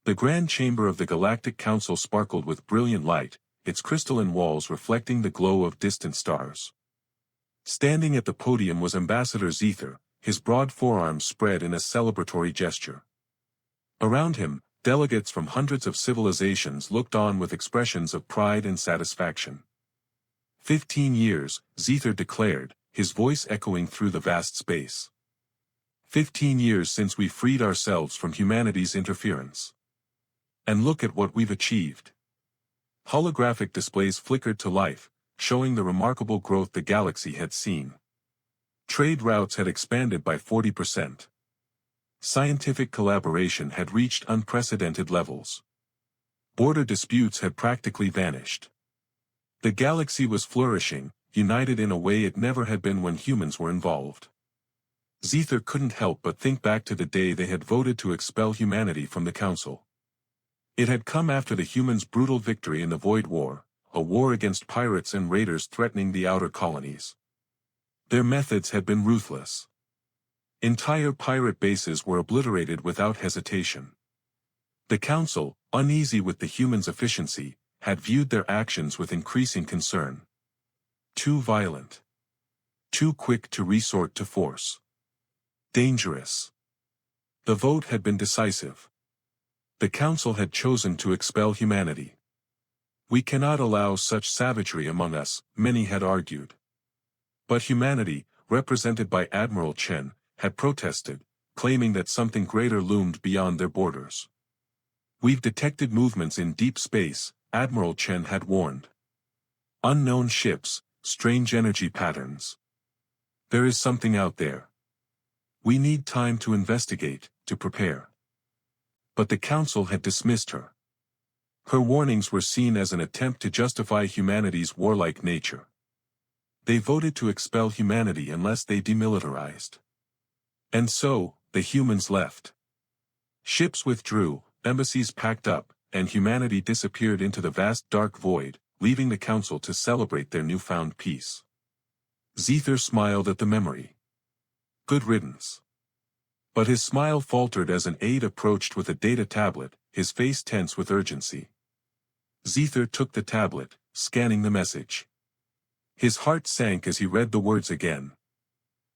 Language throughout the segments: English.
The grand chamber of the Galactic Council sparkled with brilliant light, its crystalline walls reflecting the glow of distant stars. Standing at the podium was Ambassador Zither, his broad forearms spread in a celebratory gesture. Around him, delegates from hundreds of civilizations looked on with expressions of pride and satisfaction. 15 years, Zither declared, his voice echoing through the vast space. 15 years since we freed ourselves from humanity's interference. And look at what we've achieved. Holographic displays flickered to life, showing the remarkable growth the galaxy had seen. Trade routes had expanded by 40%. Scientific collaboration had reached unprecedented levels. Border disputes had practically vanished. The galaxy was flourishing, united in a way it never had been when humans were involved. Zither couldn't help but think back to the day they had voted to expel humanity from the Council. It had come after the humans' brutal victory in the Void War, a war against pirates and raiders threatening the outer colonies. Their methods had been ruthless. Entire pirate bases were obliterated without hesitation. The Council, uneasy with the humans' efficiency, had viewed their actions with increasing concern. Too violent. Too quick to resort to force. Dangerous. The vote had been decisive. The Council had chosen to expel humanity. We cannot allow such savagery among us, many had argued. But humanity, represented by Admiral Chen, had protested, claiming that something greater loomed beyond their borders. We've detected movements in deep space, Admiral Chen had warned. Unknown ships, strange energy patterns. There is something out there. We need time to investigate, to prepare. But the Council had dismissed her. Her warnings were seen as an attempt to justify humanity's warlike nature. They voted to expel humanity unless they demilitarized. And so, the humans left. Ships withdrew, embassies packed up, and humanity disappeared into the vast dark void, leaving the Council to celebrate their newfound peace. Zither smiled at the memory. Good riddance. But his smile faltered as an aide approached with a data tablet, his face tense with urgency. Zither took the tablet, scanning the message. His heart sank as he read the words again.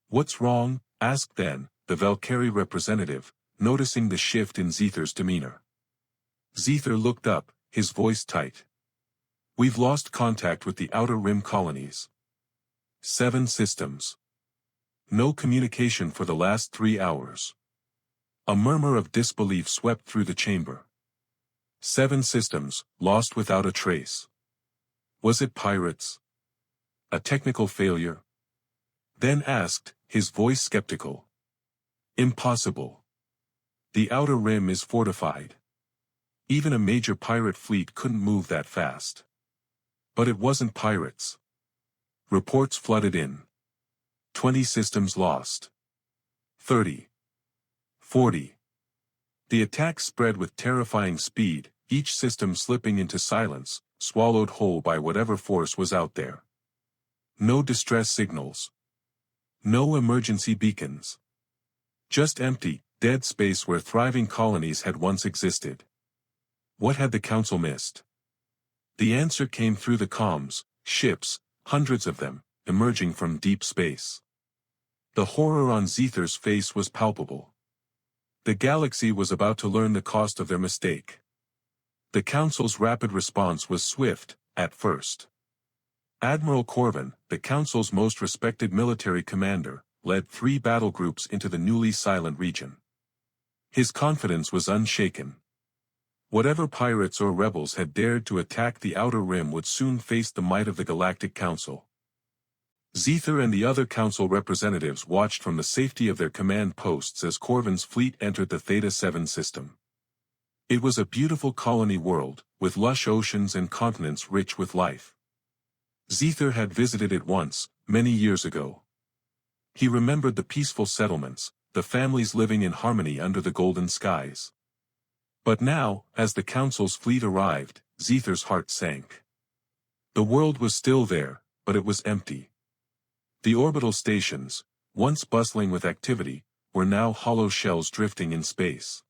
"What's wrong?" asked then, the Valkyrie representative, noticing the shift in Zither's demeanor. Zither looked up, his voice tight. "We've lost contact with the Outer Rim colonies. 7 systems. No communication for the last 3 hours." A murmur of disbelief swept through the chamber. 7 systems, lost without a trace. Was it pirates? A technical failure? Then asked, his voice skeptical. "Impossible. The Outer Rim is fortified. Even a major pirate fleet couldn't move that fast." But it wasn't pirates. Reports flooded in. 20 systems lost. 30. 40. The attack spread with terrifying speed, each system slipping into silence, swallowed whole by whatever force was out there. No distress signals. No emergency beacons. Just empty, dead space where thriving colonies had once existed. What had the Council missed? The answer came through the comms, ships, hundreds of them, emerging from deep space. The horror on Zither's face was palpable. The galaxy was about to learn the cost of their mistake. The Council's rapid response was swift, at first. Admiral Corvin, the Council's most respected military commander, led 3 battle groups into the newly silent region. His confidence was unshaken. Whatever pirates or rebels had dared to attack the Outer Rim would soon face the might of the Galactic Council. Zither and the other Council representatives watched from the safety of their command posts as Corvin's fleet entered the Theta 7 system. It was a beautiful colony world, with lush oceans and continents rich with life. Zither had visited it once, many years ago. He remembered the peaceful settlements, the families living in harmony under the golden skies. But now, as the Council's fleet arrived, Zither's heart sank. The world was still there, but it was empty. The orbital stations, once bustling with activity, were now hollow shells drifting in space.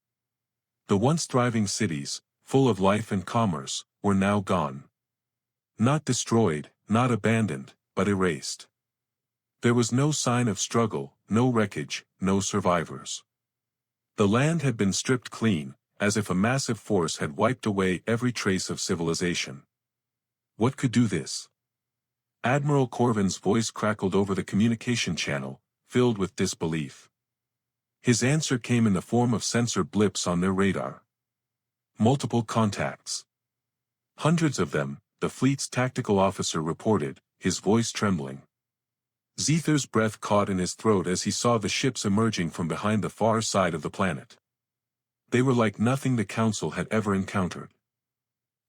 The once thriving cities, full of life and commerce, were now gone. Not destroyed, not abandoned, but erased. There was no sign of struggle, no wreckage, no survivors. The land had been stripped clean, as if a massive force had wiped away every trace of civilization. What could do this? Admiral Corvin's voice crackled over the communication channel, filled with disbelief. His answer came in the form of sensor blips on their radar. Multiple contacts. Hundreds of them, the fleet's tactical officer reported, his voice trembling. Zether's breath caught in his throat as he saw the ships emerging from behind the far side of the planet. They were like nothing the Council had ever encountered.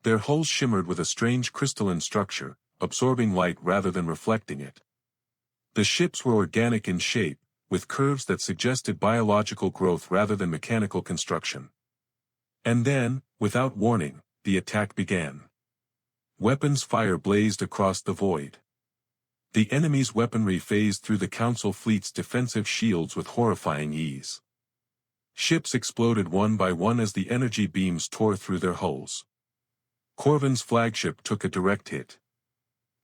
Their hulls shimmered with a strange crystalline structure, absorbing light rather than reflecting it. The ships were organic in shape, with curves that suggested biological growth rather than mechanical construction. And then, without warning, the attack began. Weapons fire blazed across the void. The enemy's weaponry phased through the Council fleet's defensive shields with horrifying ease. Ships exploded one by one as the energy beams tore through their hulls. Corvin's flagship took a direct hit.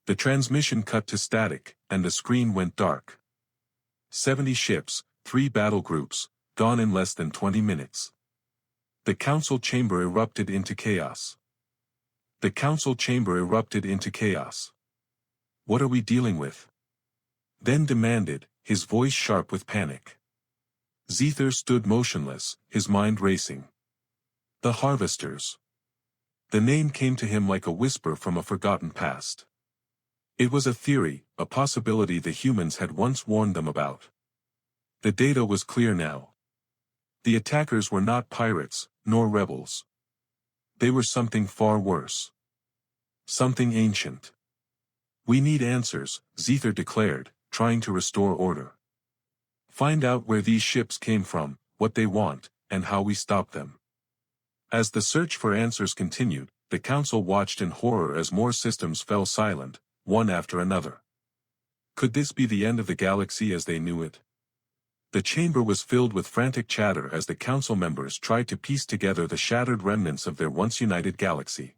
The transmission cut to static, and the screen went dark. 70 ships, 3 battle groups, gone in less than 20 minutes. The Council chamber erupted into chaos. The Council chamber erupted into chaos. What are we dealing with? Then demanded, his voice sharp with panic. Zether stood motionless, his mind racing. The Harvesters. The name came to him like a whisper from a forgotten past. It was a theory, a possibility the humans had once warned them about. The data was clear now. The attackers were not pirates, nor rebels. They were something far worse. Something ancient. We need answers, Zether declared, trying to restore order. Find out where these ships came from, what they want, and how we stop them. As the search for answers continued, the Council watched in horror as more systems fell silent, one after another. Could this be the end of the galaxy as they knew it? The chamber was filled with frantic chatter as the Council members tried to piece together the shattered remnants of their once united galaxy.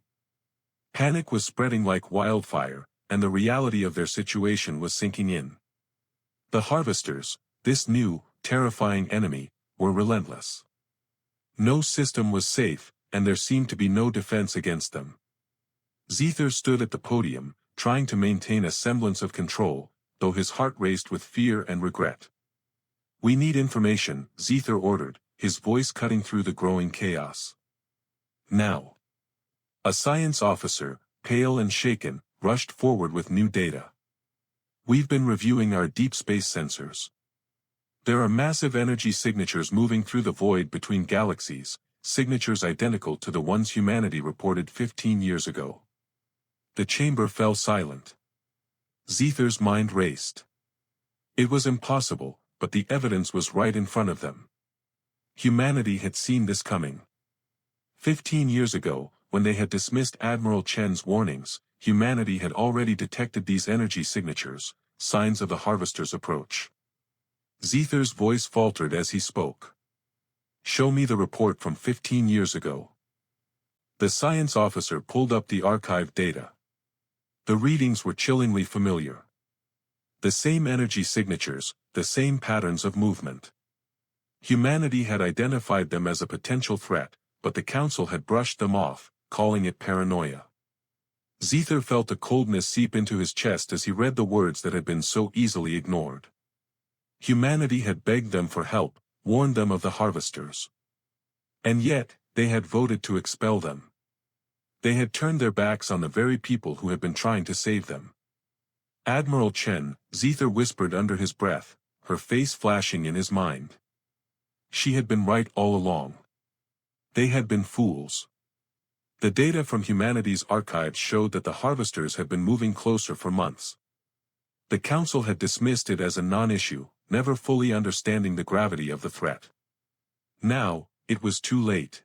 Panic was spreading like wildfire, and the reality of their situation was sinking in. The Harvesters, this new, terrifying enemy, were relentless. No system was safe, and there seemed to be no defense against them. Zether stood at the podium, trying to maintain a semblance of control, though his heart raced with fear and regret. We need information, Zether ordered, his voice cutting through the growing chaos. Now. A science officer, pale and shaken, rushed forward with new data. We've been reviewing our deep space sensors. There are massive energy signatures moving through the void between galaxies, signatures identical to the ones humanity reported 15 years ago. The chamber fell silent. Zether's mind raced. It was impossible, but the evidence was right in front of them. Humanity had seen this coming. 15 years ago, when they had dismissed Admiral Chen's warnings, humanity had already detected these energy signatures, signs of the Harvester's approach. Zether's voice faltered as he spoke. Show me the report from 15 years ago. The science officer pulled up the archived data. The readings were chillingly familiar. The same energy signatures, the same patterns of movement. Humanity had identified them as a potential threat, but the Council had brushed them off, calling it paranoia. Zether felt a coldness seep into his chest as he read the words that had been so easily ignored. Humanity had begged them for help, warned them of the Harvesters. And yet, they had voted to expel them. They had turned their backs on the very people who had been trying to save them. Admiral Chen, Zether whispered under his breath, her face flashing in his mind. She had been right all along. They had been fools. The data from humanity's archives showed that the Harvesters had been moving closer for months. The Council had dismissed it as a non-issue, never fully understanding the gravity of the threat. Now, it was too late.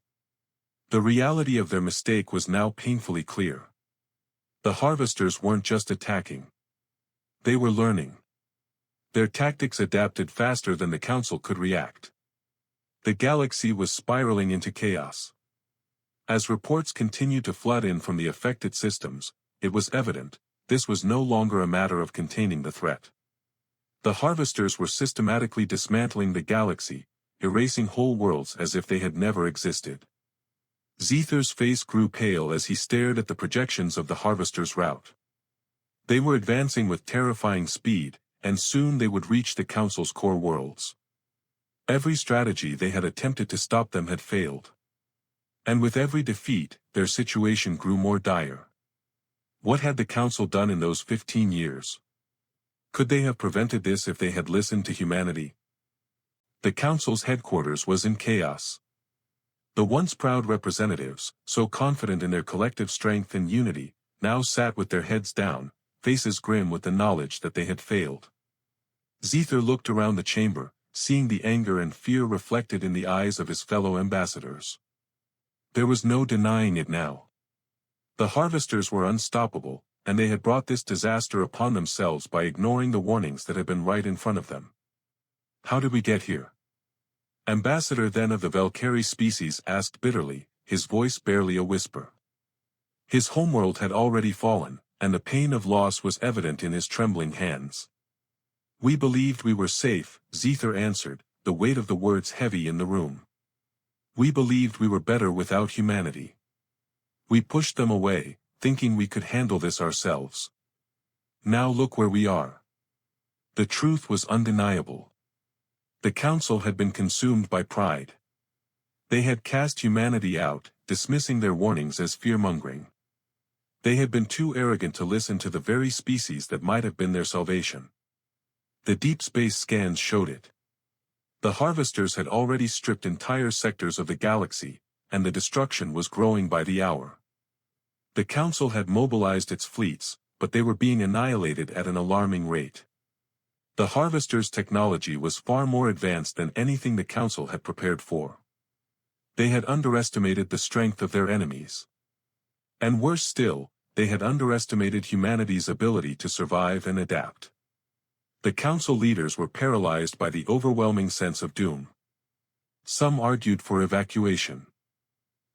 The reality of their mistake was now painfully clear. The Harvesters weren't just attacking. They were learning. Their tactics adapted faster than the Council could react. The galaxy was spiraling into chaos. As reports continued to flood in from the affected systems, it was evident, this was no longer a matter of containing the threat. The harvesters were systematically dismantling the galaxy, erasing whole worlds as if they had never existed. Zethir's face grew pale as he stared at the projections of the harvesters' route. They were advancing with terrifying speed, and soon they would reach the Council's core worlds. Every strategy they had attempted to stop them had failed. And with every defeat, their situation grew more dire. What had the Council done in those 15 years? Could they have prevented this if they had listened to humanity? The Council's headquarters was in chaos. The once proud representatives, so confident in their collective strength and unity, now sat with their heads down, faces grim with the knowledge that they had failed. Zethir looked around the chamber, seeing the anger and fear reflected in the eyes of his fellow ambassadors. There was no denying it now. The harvesters were unstoppable, and they had brought this disaster upon themselves by ignoring the warnings that had been right in front of them. How did we get here? Ambassador then of the Valkyrie species asked bitterly, his voice barely a whisper. His homeworld had already fallen, and the pain of loss was evident in his trembling hands. We believed we were safe, Zethir answered, the weight of the words heavy in the room. We believed we were better without humanity. We pushed them away, thinking we could handle this ourselves. Now look where we are. The truth was undeniable. The Council had been consumed by pride. They had cast humanity out, dismissing their warnings as fear-mongering. They had been too arrogant to listen to the very species that might have been their salvation. The deep space scans showed it. The harvesters had already stripped entire sectors of the galaxy, and the destruction was growing by the hour. The Council had mobilized its fleets, but they were being annihilated at an alarming rate. The harvesters' technology was far more advanced than anything the Council had prepared for. They had underestimated the strength of their enemies. And worse still, they had underestimated humanity's ability to survive and adapt. The Council leaders were paralyzed by the overwhelming sense of doom. Some argued for evacuation.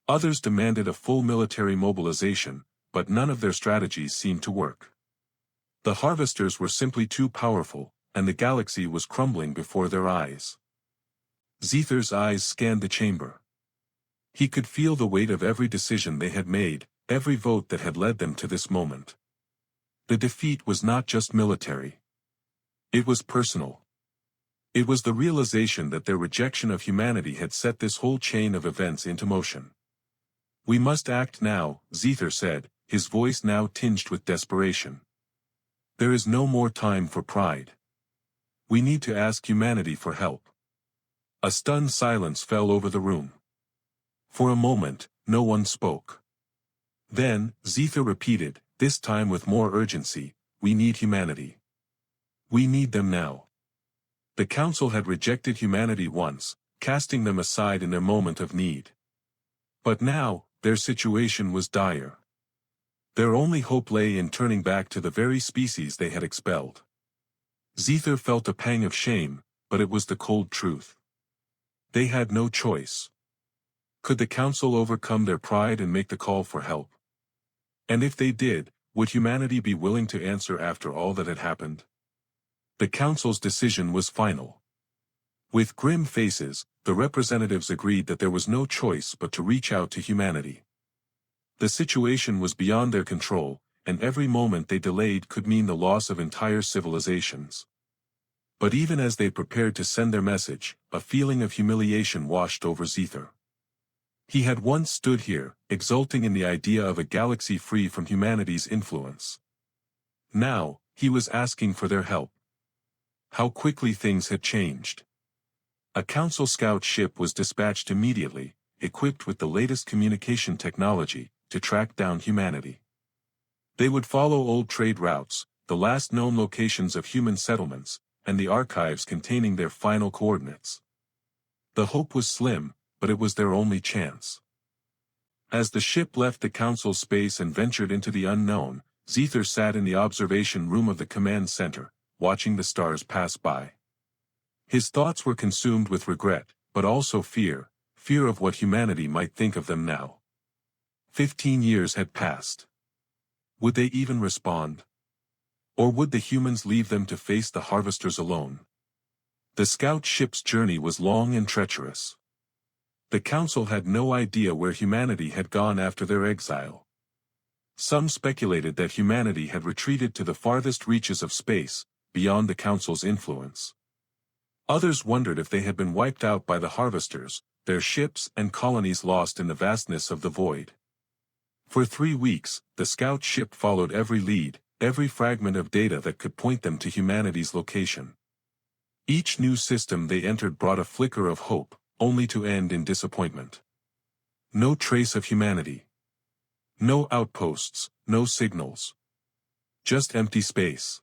Others demanded a full military mobilization, but none of their strategies seemed to work. The harvesters were simply too powerful, and the galaxy was crumbling before their eyes. Zethir's eyes scanned the chamber. He could feel the weight of every decision they had made, every vote that had led them to this moment. The defeat was not just military. It was personal. It was the realization that their rejection of humanity had set this whole chain of events into motion. We must act now, Zethir said, his voice now tinged with desperation. There is no more time for pride. We need to ask humanity for help. A stunned silence fell over the room. For a moment, no one spoke. Then, Zethir repeated, this time with more urgency, we need humanity. We need them now. The Council had rejected humanity once, casting them aside in their moment of need. But now, their situation was dire. Their only hope lay in turning back to the very species they had expelled. Zethir felt a pang of shame, but it was the cold truth. They had no choice. Could the Council overcome their pride and make the call for help? And if they did, would humanity be willing to answer after all that had happened? The Council's decision was final. With grim faces, the representatives agreed that there was no choice but to reach out to humanity. The situation was beyond their control, and every moment they delayed could mean the loss of entire civilizations. But even as they prepared to send their message, a feeling of humiliation washed over Zethir. He had once stood here, exulting in the idea of a galaxy free from humanity's influence. Now, he was asking for their help. How quickly things had changed. A Council scout ship was dispatched immediately, equipped with the latest communication technology, to track down humanity. They would follow old trade routes, the last known locations of human settlements, and the archives containing their final coordinates. The hope was slim, but it was their only chance. As the ship left the Council space and ventured into the unknown, Zethir sat in the observation room of the command center, watching the stars pass by. His thoughts were consumed with regret, but also fear of what humanity might think of them now. 15 years had passed. Would they even respond? Or would the humans leave them to face the harvesters alone? The scout ship's journey was long and treacherous. The council had no idea where humanity had gone after their exile. Some speculated that humanity had retreated to the farthest reaches of space, beyond the council's influence. Others wondered if they had been wiped out by the harvesters, their ships and colonies lost in the vastness of the void. For 3 weeks, the scout ship followed every lead, every fragment of data that could point them to humanity's location. Each new system they entered brought a flicker of hope, only to end in disappointment. No trace of humanity. No outposts, no signals. Just empty space.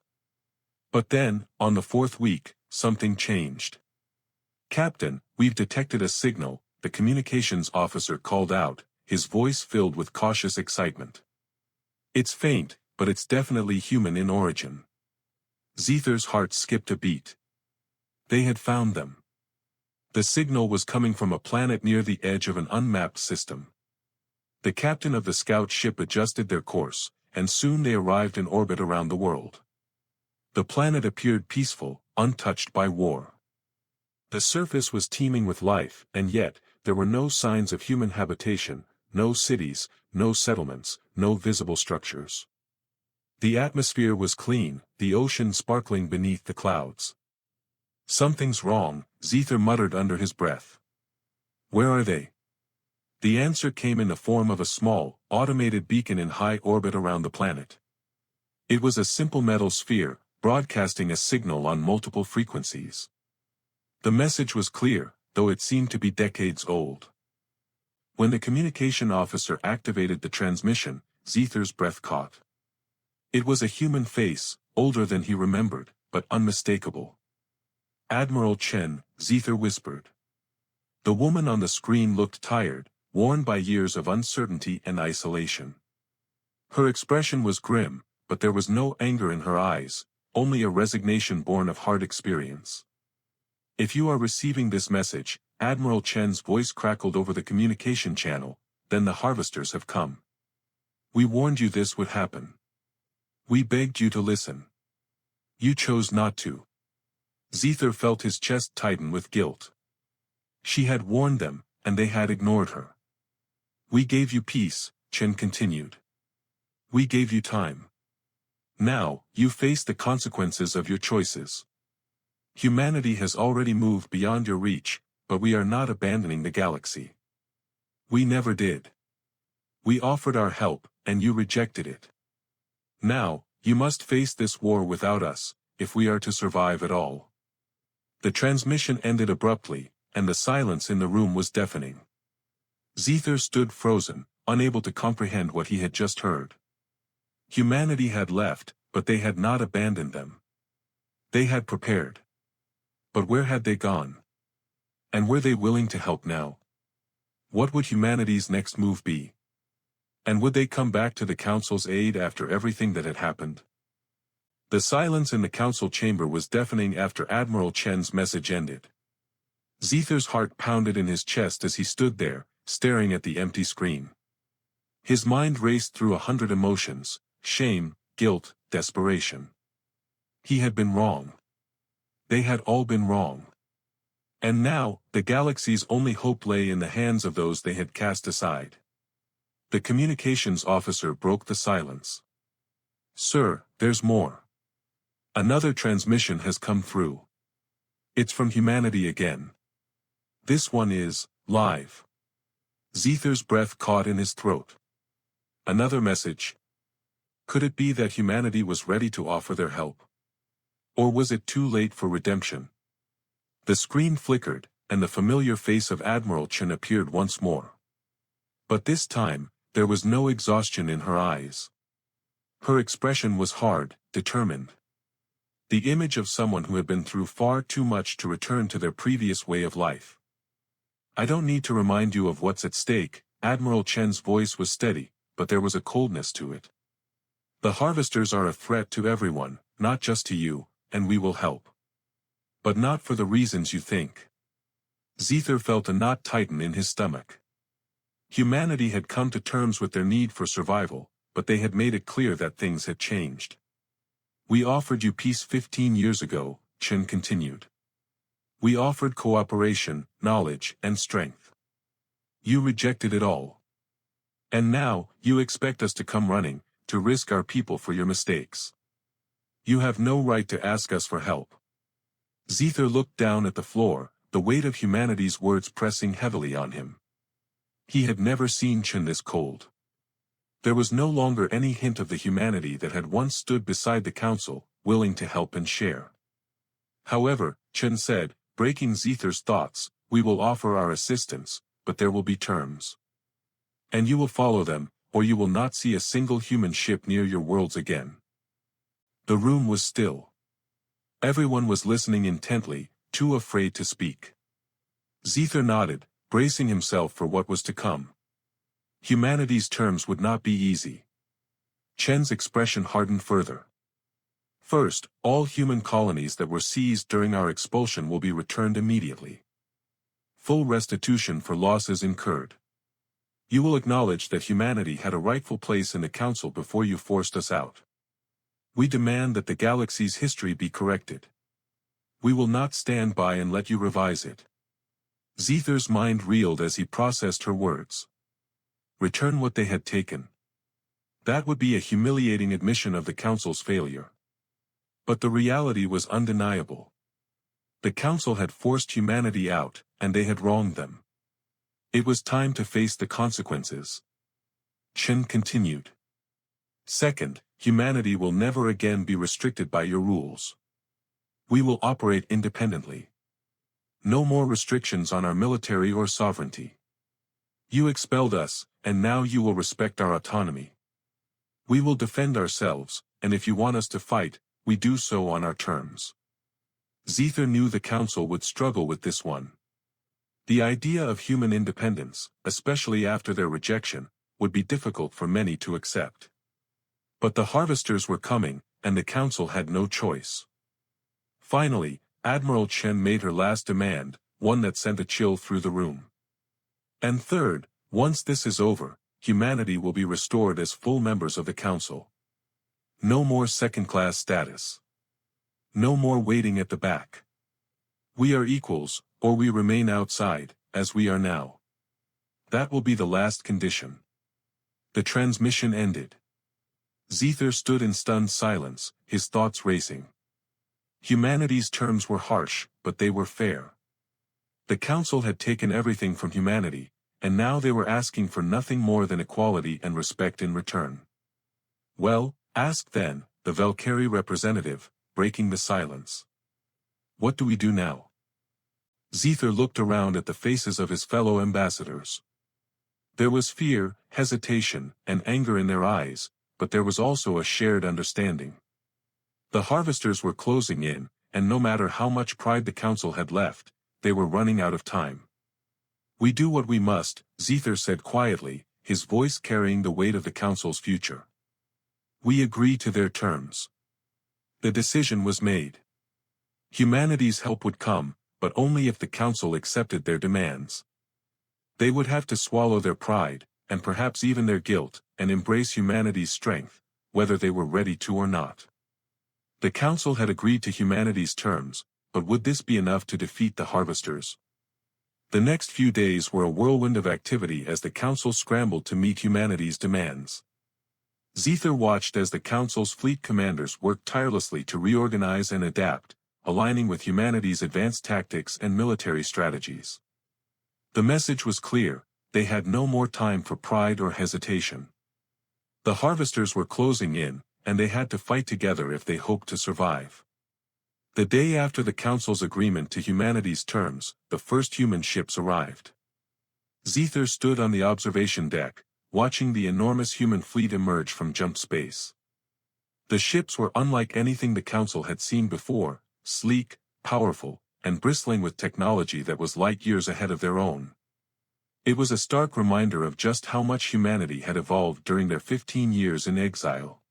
But then, on the 4th week, something changed. "Captain, we've detected a signal," the communications officer called out, his voice filled with cautious excitement. "It's faint, but it's definitely human in origin." Zether's heart skipped a beat. They had found them. The signal was coming from a planet near the edge of an unmapped system. The captain of the scout ship adjusted their course, and soon they arrived in orbit around the world. The planet appeared peaceful, untouched by war. The surface was teeming with life, and yet, there were no signs of human habitation, no cities, no settlements, no visible structures. The atmosphere was clean, the ocean sparkling beneath the clouds. "Something's wrong," Zether muttered under his breath. "Where are they?" The answer came in the form of a small, automated beacon in high orbit around the planet. It was a simple metal sphere, broadcasting a signal on multiple frequencies. The message was clear, though it seemed to be decades old. When the communication officer activated the transmission, Zether's breath caught. It was a human face, older than he remembered, but unmistakable. "Admiral Chen," Zether whispered. The woman on the screen looked tired, worn by years of uncertainty and isolation. Her expression was grim, but there was no anger in her eyes, only a resignation born of hard experience. "If you are receiving this message," Admiral Chen's voice crackled over the communication channel, "then the harvesters have come. We warned you this would happen. We begged you to listen. You chose not to." Zether felt his chest tighten with guilt. She had warned them, and they had ignored her. "We gave you peace," Chen continued. "We gave you time. Now, you face the consequences of your choices. Humanity has already moved beyond your reach, but we are not abandoning the galaxy. We never did. We offered our help, and you rejected it. Now, you must face this war without us, if we are to survive at all." The transmission ended abruptly, and the silence in the room was deafening. Zether stood frozen, unable to comprehend what he had just heard. Humanity had left, but they had not abandoned them. They had prepared. But where had they gone? And were they willing to help now? What would humanity's next move be? And would they come back to the Council's aid after everything that had happened? The silence in the Council chamber was deafening after Admiral Chen's message ended. Zether's heart pounded in his chest as he stood there, staring at the empty screen. His mind raced through 100 emotions: shame, guilt, desperation. He had been wrong. They had all been wrong. And now, the galaxy's only hope lay in the hands of those they had cast aside. The communications officer broke the silence. "Sir, there's more. Another transmission has come through. It's from humanity again. This one is live." Zether's breath caught in his throat. Another message. Could it be that humanity was ready to offer their help? Or was it too late for redemption? The screen flickered, and the familiar face of Admiral Chen appeared once more. But this time, there was no exhaustion in her eyes. Her expression was hard, determined. The image of someone who had been through far too much to return to their previous way of life. "I don't need to remind you of what's at stake," Admiral Chen's voice was steady, but there was a coldness to it. "The harvesters are a threat to everyone, not just to you, and we will help. But not for the reasons you think." Zether felt a knot tighten in his stomach. Humanity had come to terms with their need for survival, but they had made it clear that things had changed. We offered you peace 15 years ago, Chen continued. We offered cooperation, knowledge, and strength. You rejected it all. And now, you expect us to come running, to risk our people for your mistakes. You have no right to ask us for help. Zether looked down at the floor, the weight of humanity's words pressing heavily on him. He had never seen Chen this cold. There was no longer any hint of the humanity that had once stood beside the council, willing to help and share. However, Chen said, breaking Zether's thoughts, we will offer our assistance, but there will be terms. And you will follow them, or you will not see a single human ship near your worlds again. The room was still. Everyone was listening intently, too afraid to speak. Zether nodded, bracing himself for what was to come. Humanity's terms would not be easy. Chen's expression hardened further. First, all human colonies that were seized during our expulsion will be returned immediately. Full restitution for losses incurred. You will acknowledge that humanity had a rightful place in the council before you forced us out. We demand that the galaxy's history be corrected. We will not stand by and let you revise it. Zether's mind reeled as he processed her words. Return what they had taken. That would be a humiliating admission of the council's failure. But the reality was undeniable. The council had forced humanity out, and they had wronged them. It was time to face the consequences. Chen continued. Second, humanity will never again be restricted by your rules. We will operate independently. No more restrictions on our military or sovereignty. You expelled us, and now you will respect our autonomy. We will defend ourselves, and if you want us to fight, we do so on our terms. Zether knew the council would struggle with this one. The idea of human independence, especially after their rejection, would be difficult for many to accept. But the harvesters were coming, and the council had no choice. Finally, Admiral Chen made her last demand, one that sent a chill through the room. And third, once this is over, humanity will be restored as full members of the council. No more second-class status. No more waiting at the back. We are equals, or we remain outside, as we are now. That will be the last condition. The transmission ended. Zether stood in stunned silence, his thoughts racing. Humanity's terms were harsh, but they were fair. The council had taken everything from humanity, and now they were asking for nothing more than equality and respect in return. Well, ask then, the Valkyrie representative, breaking the silence. What do we do now? Zether looked around at the faces of his fellow ambassadors. There was fear, hesitation, and anger in their eyes, but there was also a shared understanding. The harvesters were closing in, and no matter how much pride the council had left, they were running out of time. We do what we must, Zether said quietly, his voice carrying the weight of the council's future. We agree to their terms. The decision was made. Humanity's help would come, but only if the council accepted their demands. They would have to swallow their pride, and perhaps even their guilt, and embrace humanity's strength, whether they were ready to or not. The council had agreed to humanity's terms, but would this be enough to defeat the harvesters? The next few days were a whirlwind of activity as the council scrambled to meet humanity's demands. Zether watched as the council's fleet commanders worked tirelessly to reorganize and adapt, aligning with humanity's advanced tactics and military strategies. The message was clear: they had no more time for pride or hesitation. The harvesters were closing in, and they had to fight together if they hoped to survive. The day after the council's agreement to humanity's terms, the first human ships arrived. Zether stood on the observation deck, watching the enormous human fleet emerge from jump space. The ships were unlike anything the council had seen before, sleek, powerful, and bristling with technology that was light years ahead of their own. It was a stark reminder of just how much humanity had evolved during their 15 years in exile.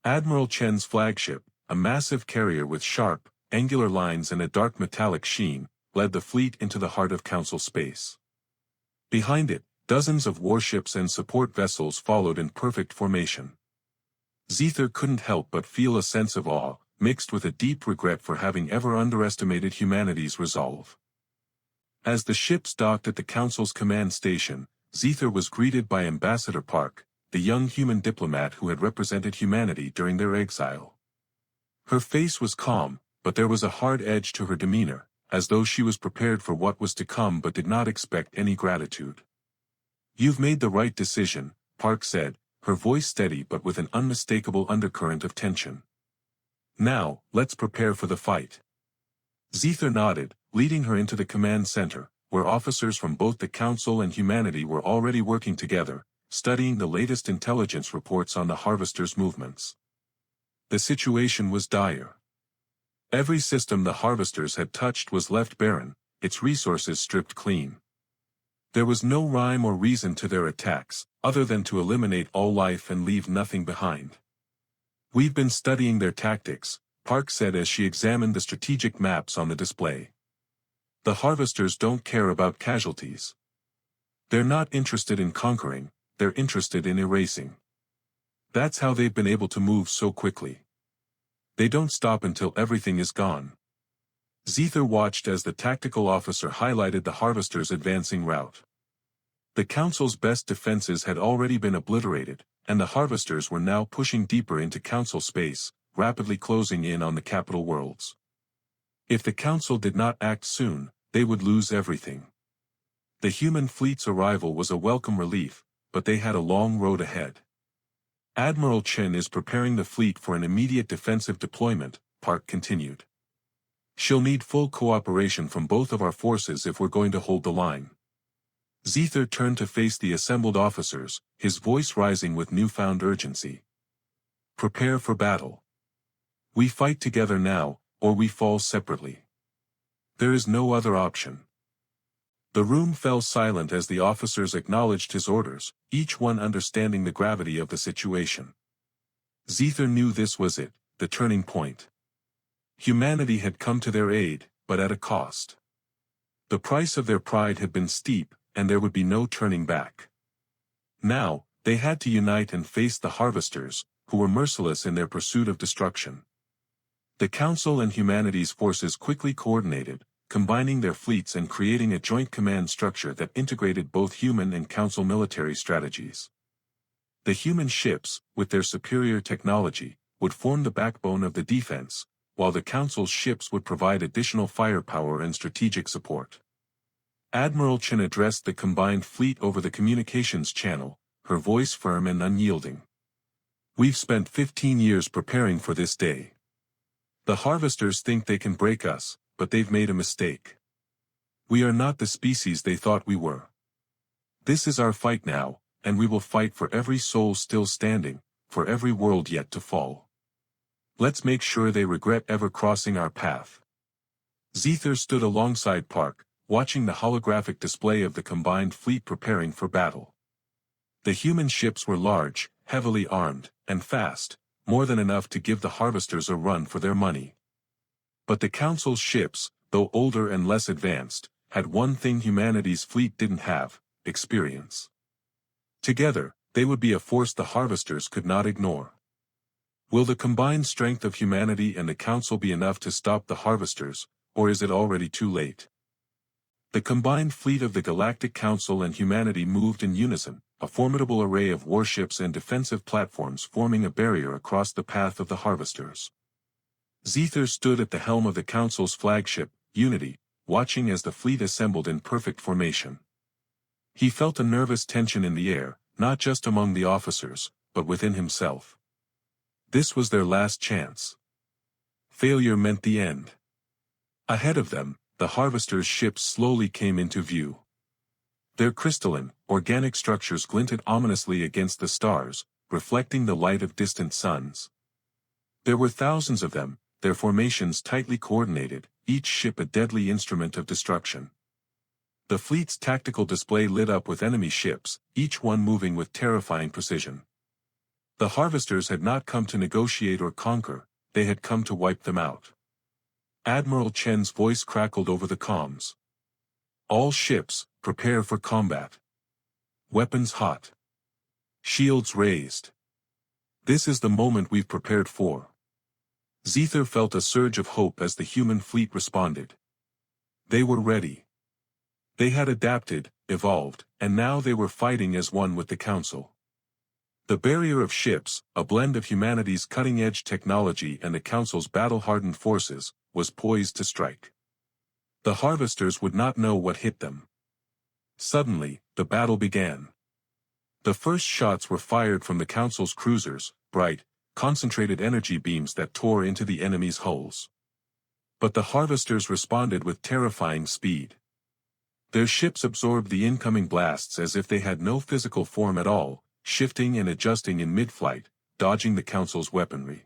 Admiral Chen's flagship, a massive carrier with sharp, angular lines and a dark metallic sheen, led the fleet into the heart of Council space. Behind it, dozens of warships and support vessels followed in perfect formation. Zither couldn't help but feel a sense of awe, mixed with a deep regret for having ever underestimated humanity's resolve. As the ships docked at the Council's command station, Zither was greeted by Ambassador Park, the young human diplomat who had represented humanity during their exile. Her face was calm, but there was a hard edge to her demeanor, as though she was prepared for what was to come but did not expect any gratitude. "You've made the right decision," Park said, her voice steady but with an unmistakable undercurrent of tension. "Now, let's prepare for the fight." Zither nodded, leading her into the command center, where officers from both the Council and humanity were already working together, studying the latest intelligence reports on the Harvester's movements. The situation was dire. Every system the Harvesters had touched was left barren, its resources stripped clean. There was no rhyme or reason to their attacks, other than to eliminate all life and leave nothing behind. "We've been studying their tactics," Park said as she examined the strategic maps on the display. "The Harvesters don't care about casualties. They're not interested in conquering, they're interested in erasing. That's how they've been able to move so quickly. They don't stop until everything is gone." Zither watched as the tactical officer highlighted the Harvester's advancing route. The Council's best defenses had already been obliterated, and the Harvesters were now pushing deeper into Council space, rapidly closing in on the capital worlds. If the Council did not act soon, they would lose everything. The human fleet's arrival was a welcome relief, but they had a long road ahead. "Admiral Chen is preparing the fleet for an immediate defensive deployment," Park continued. "She'll need full cooperation from both of our forces if we're going to hold the line." Zither turned to face the assembled officers, his voice rising with newfound urgency. "Prepare for battle. We fight together now, or we fall separately. There is no other option." The room fell silent as the officers acknowledged his orders, each one understanding the gravity of the situation. Zither knew this was it, the turning point. Humanity had come to their aid, but at a cost. The price of their pride had been steep, and there would be no turning back. Now, they had to unite and face the Harvesters, who were merciless in their pursuit of destruction. The Council and humanity's forces quickly coordinated, combining their fleets and creating a joint command structure that integrated both human and Council military strategies. The human ships, with their superior technology, would form the backbone of the defense, while the Council's ships would provide additional firepower and strategic support. Admiral Chen addressed the combined fleet over the communications channel, her voice firm and unyielding. "We've spent 15 years preparing for this day. The Harvesters think they can break us, but they've made a mistake. We are not the species they thought we were. This is our fight now, and we will fight for every soul still standing, for every world yet to fall. Let's make sure they regret ever crossing our path." Zither stood alongside Park, watching the holographic display of the combined fleet preparing for battle. The human ships were large, heavily armed, and fast, more than enough to give the Harvesters a run for their money. But the Council's ships, though older and less advanced, had one thing humanity's fleet didn't have: experience. Together, they would be a force the Harvesters could not ignore. Will the combined strength of humanity and the Council be enough to stop the Harvesters, or is it already too late? The combined fleet of the Galactic Council and humanity moved in unison, a formidable array of warships and defensive platforms forming a barrier across the path of the Harvesters. Zither stood at the helm of the Council's flagship, Unity, watching as the fleet assembled in perfect formation. He felt a nervous tension in the air, not just among the officers, but within himself. This was their last chance. Failure meant the end. Ahead of them, the Harvesters' ships slowly came into view. Their crystalline, organic structures glinted ominously against the stars, reflecting the light of distant suns. There were thousands of them, their formations tightly coordinated, each ship a deadly instrument of destruction. The fleet's tactical display lit up with enemy ships, each one moving with terrifying precision. The Harvesters had not come to negotiate or conquer, they had come to wipe them out. Admiral Chen's voice crackled over the comms. All ships, prepare for combat. Weapons hot. Shields raised. This is the moment we've prepared for. Zither felt a surge of hope as the human fleet responded. They were ready. They had adapted, evolved, and now they were fighting as one with the Council. The barrier of ships, a blend of humanity's cutting-edge technology and the Council's battle-hardened forces, was poised to strike. The harvesters would not know what hit them. Suddenly, the battle began. The first shots were fired from the Council's cruisers, bright, concentrated energy beams that tore into the enemy's hulls. But the harvesters responded with terrifying speed. Their ships absorbed the incoming blasts as if they had no physical form at all, shifting and adjusting in mid-flight, dodging the Council's weaponry.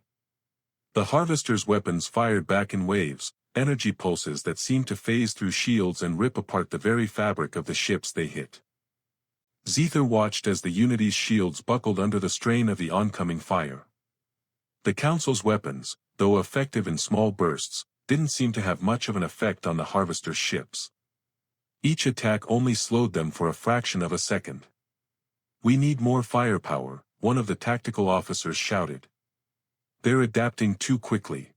The harvesters' weapons fired back in waves, energy pulses that seemed to phase through shields and rip apart the very fabric of the ships they hit. Zither watched as the Unity's shields buckled under the strain of the oncoming fire. The Council's weapons, though effective in small bursts, didn't seem to have much of an effect on the harvesters' ships. Each attack only slowed them for a fraction of a second. "We need more firepower," one of the tactical officers shouted. "They're adapting too quickly."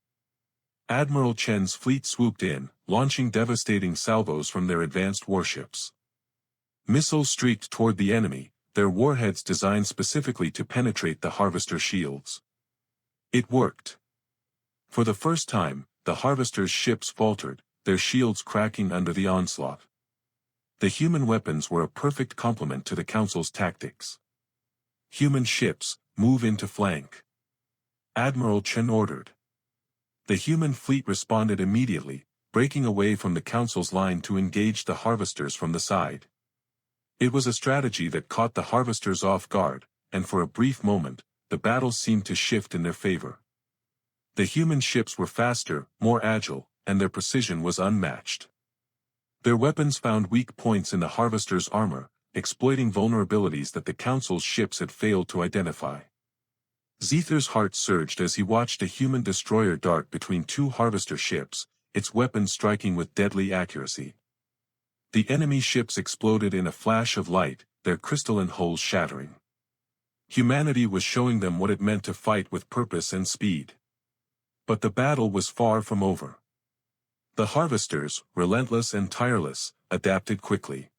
Admiral Chen's fleet swooped in, launching devastating salvos from their advanced warships. Missiles streaked toward the enemy, their warheads designed specifically to penetrate the harvester shields. It worked. For the first time, the harvesters' ships faltered, their shields cracking under the onslaught. The human weapons were a perfect complement to the Council's tactics. "Human ships, move into flank," Admiral Chen ordered. The human fleet responded immediately, breaking away from the Council's line to engage the harvesters from the side. It was a strategy that caught the harvesters off guard, and for a brief moment, the battle seemed to shift in their favor. The human ships were faster, more agile, and their precision was unmatched. Their weapons found weak points in the harvesters' armor, exploiting vulnerabilities that the Council's ships had failed to identify. Zither's heart surged as he watched a human destroyer dart between two harvester ships, its weapons striking with deadly accuracy. The enemy ships exploded in a flash of light, their crystalline hulls shattering. Humanity was showing them what it meant to fight with purpose and speed. But the battle was far from over. The harvesters, relentless and tireless, adapted quickly.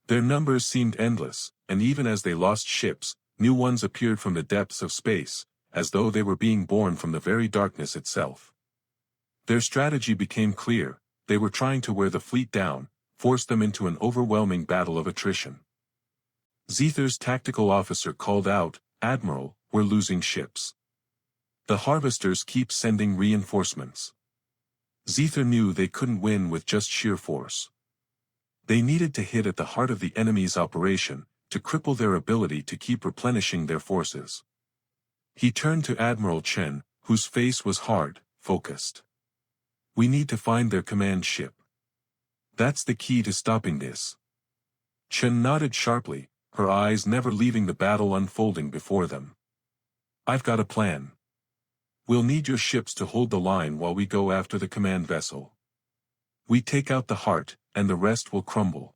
Their numbers seemed endless, and even as they lost ships, new ones appeared from the depths of space, as though they were being born from the very darkness itself. Their strategy became clear: they were trying to wear the fleet down, force them into an overwhelming battle of attrition. Zither's tactical officer called out, "Admiral, we're losing ships. The harvesters keep sending reinforcements." Zither knew they couldn't win with just sheer force. They needed to hit at the heart of the enemy's operation, to cripple their ability to keep replenishing their forces. He turned to Admiral Chen, whose face was hard, focused. "We need to find their command ship. That's the key to stopping this." Chen nodded sharply, her eyes never leaving the battle unfolding before them. "I've got a plan. We'll need your ships to hold the line while we go after the command vessel. We take out the heart, and the rest will crumble."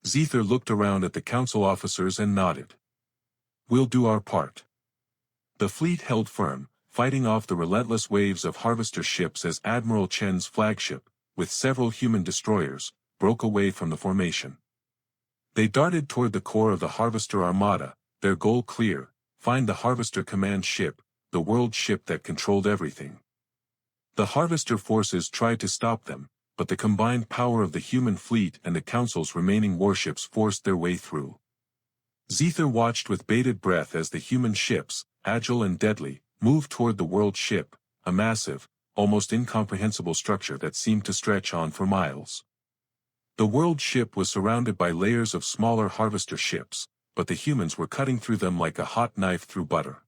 Zither looked around at the Council officers and nodded. "We'll do our part." The fleet held firm, fighting off the relentless waves of harvester ships as Admiral Chen's flagship, with several human destroyers, broke away from the formation. They darted toward the core of the harvester armada, their goal clear: find the harvester command ship, the world ship that controlled everything. The harvester forces tried to stop them, but the combined power of the human fleet and the Council's remaining warships forced their way through. Zither watched with bated breath as the human ships, agile and deadly, moved toward the world ship, a massive, almost incomprehensible structure that seemed to stretch on for miles. The world ship was surrounded by layers of smaller harvester ships, but the humans were cutting through them like a hot knife through butter.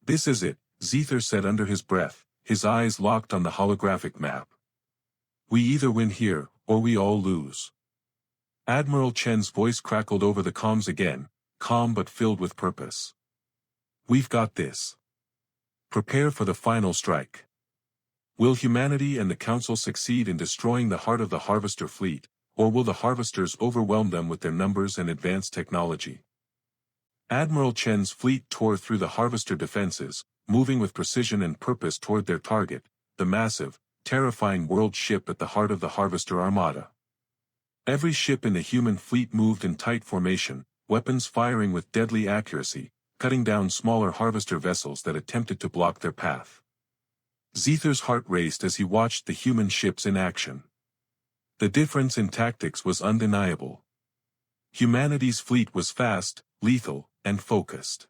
"This is it," Zither said under his breath, his eyes locked on the holographic map. "We either win here, or we all lose." Admiral Chen's voice crackled over the comms again, calm but filled with purpose. "We've got this. Prepare for the final strike. Will humanity and the Council succeed in destroying the heart of the Harvester fleet, or will the Harvesters overwhelm them with their numbers and advanced technology? Admiral Chen's fleet tore through the Harvester defenses, moving with precision and purpose toward their target, the massive, terrifying world ship at the heart of the Harvester Armada. Every ship in the human fleet moved in tight formation, weapons firing with deadly accuracy, cutting down smaller Harvester vessels that attempted to block their path. Zether's heart raced as he watched the human ships in action. The difference in tactics was undeniable. Humanity's fleet was fast, lethal, and focused.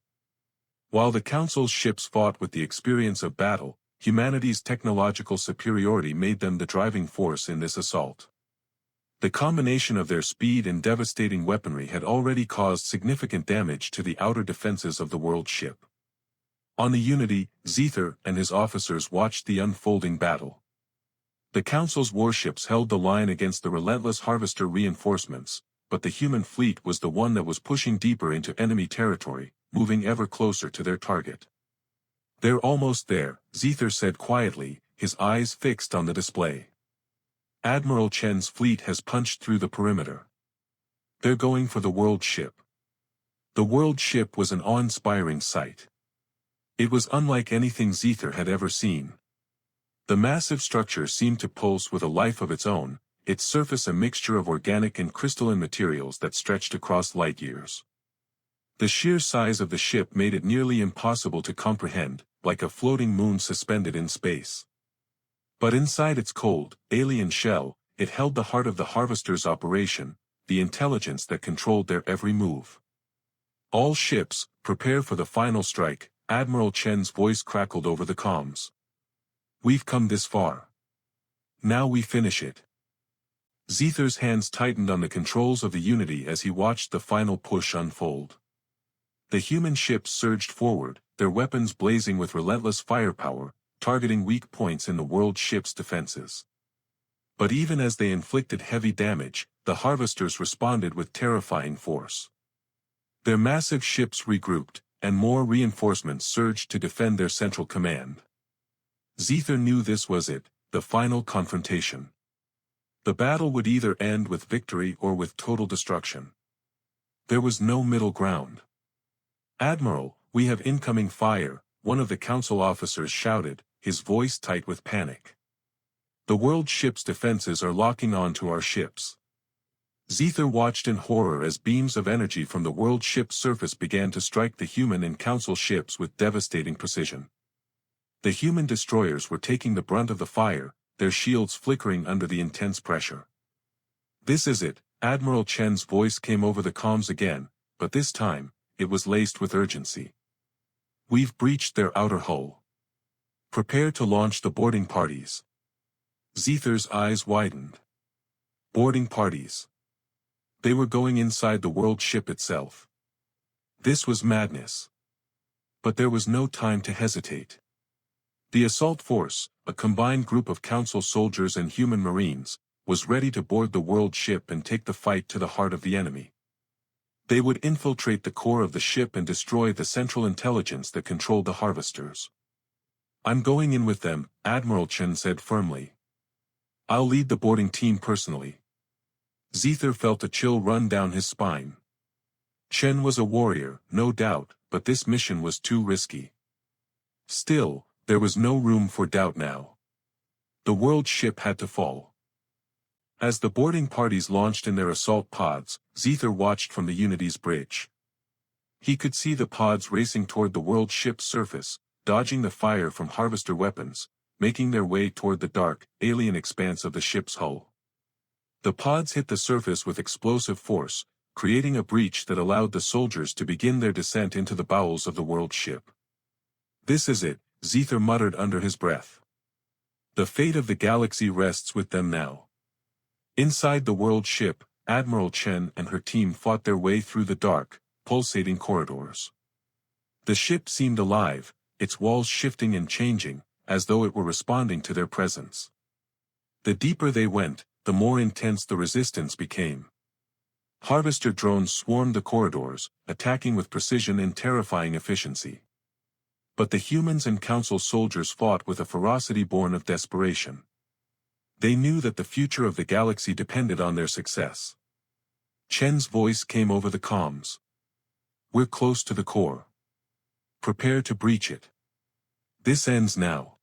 While the Council's ships fought with the experience of battle, humanity's technological superiority made them the driving force in this assault. The combination of their speed and devastating weaponry had already caused significant damage to the outer defenses of the world ship. On the Unity, Zether and his officers watched the unfolding battle. The Council's warships held the line against the relentless Harvester reinforcements, but the human fleet was the one that was pushing deeper into enemy territory, moving ever closer to their target. "They're almost there," Zether said quietly, his eyes fixed on the display. Admiral Chen's fleet has punched through the perimeter. They're going for the world ship. The world ship was an awe-inspiring sight. It was unlike anything Zether had ever seen. The massive structure seemed to pulse with a life of its own, its surface a mixture of organic and crystalline materials that stretched across light years. The sheer size of the ship made it nearly impossible to comprehend, like a floating moon suspended in space. But inside its cold, alien shell, it held the heart of the Harvester's operation, the intelligence that controlled their every move. "All ships, prepare for the final strike," Admiral Chen's voice crackled over the comms. "We've come this far. Now we finish it." Zether's hands tightened on the controls of the Unity as he watched the final push unfold. The human ships surged forward, their weapons blazing with relentless firepower, targeting weak points in the world ship's defenses. But even as they inflicted heavy damage, the Harvesters responded with terrifying force. Their massive ships regrouped, and more reinforcements surged to defend their central command. Zether knew this was it, the final confrontation. The battle would either end with victory or with total destruction. There was no middle ground. "Admiral, we have incoming fire," one of the Council officers shouted, his voice tight with panic. "The world ship's defenses are locking on to our ships." Zether watched in horror as beams of energy from the world ship's surface began to strike the human and Council ships with devastating precision. The human destroyers were taking the brunt of the fire, their shields flickering under the intense pressure. "This is it," Admiral Chen's voice came over the comms again, but this time, it was laced with urgency. "We've breached their outer hull. Prepare to launch the boarding parties." Zether's eyes widened. Boarding parties. They were going inside the world ship itself. This was madness. But there was no time to hesitate. The assault force, a combined group of Council soldiers and human marines, was ready to board the world ship and take the fight to the heart of the enemy. They would infiltrate the core of the ship and destroy the central intelligence that controlled the Harvesters. "I'm going in with them," Admiral Chen said firmly. "I'll lead the boarding team personally." Zether felt a chill run down his spine. Chen was a warrior, no doubt, but this mission was too risky. Still, there was no room for doubt now. The world ship had to fall. As the boarding parties launched in their assault pods, Zether watched from the Unity's bridge. He could see the pods racing toward the world ship's surface, dodging the fire from Harvester weapons, making their way toward the dark, alien expanse of the ship's hull. The pods hit the surface with explosive force, creating a breach that allowed the soldiers to begin their descent into the bowels of the world ship. "This is it," Zether muttered under his breath. "The fate of the galaxy rests with them now." Inside the world ship, Admiral Chen and her team fought their way through the dark, pulsating corridors. The ship seemed alive, its walls shifting and changing, as though it were responding to their presence. The deeper they went, the more intense the resistance became. Harvester drones swarmed the corridors, attacking with precision and terrifying efficiency. But the humans and council soldiers fought with a ferocity born of desperation. They knew that the future of the galaxy depended on their success. Chen's voice came over the comms. "We're close to the core. Prepare to breach it. This ends now."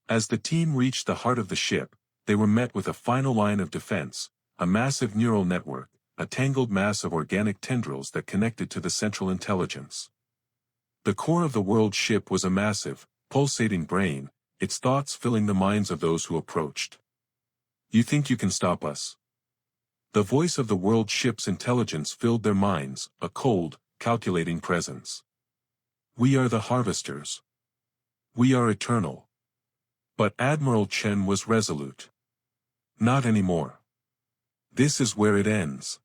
As the team reached the heart of the ship, they were met with a final line of defense, a massive neural network, a tangled mass of organic tendrils that connected to the central intelligence. The core of the world ship was a massive, pulsating brain, its thoughts filling the minds of those who approached. "You think you can stop us?" The voice of the world ship's intelligence filled their minds, a cold, calculating presence. "We are the harvesters. We are eternal." But Admiral Chen was resolute. "Not anymore. This is where it ends."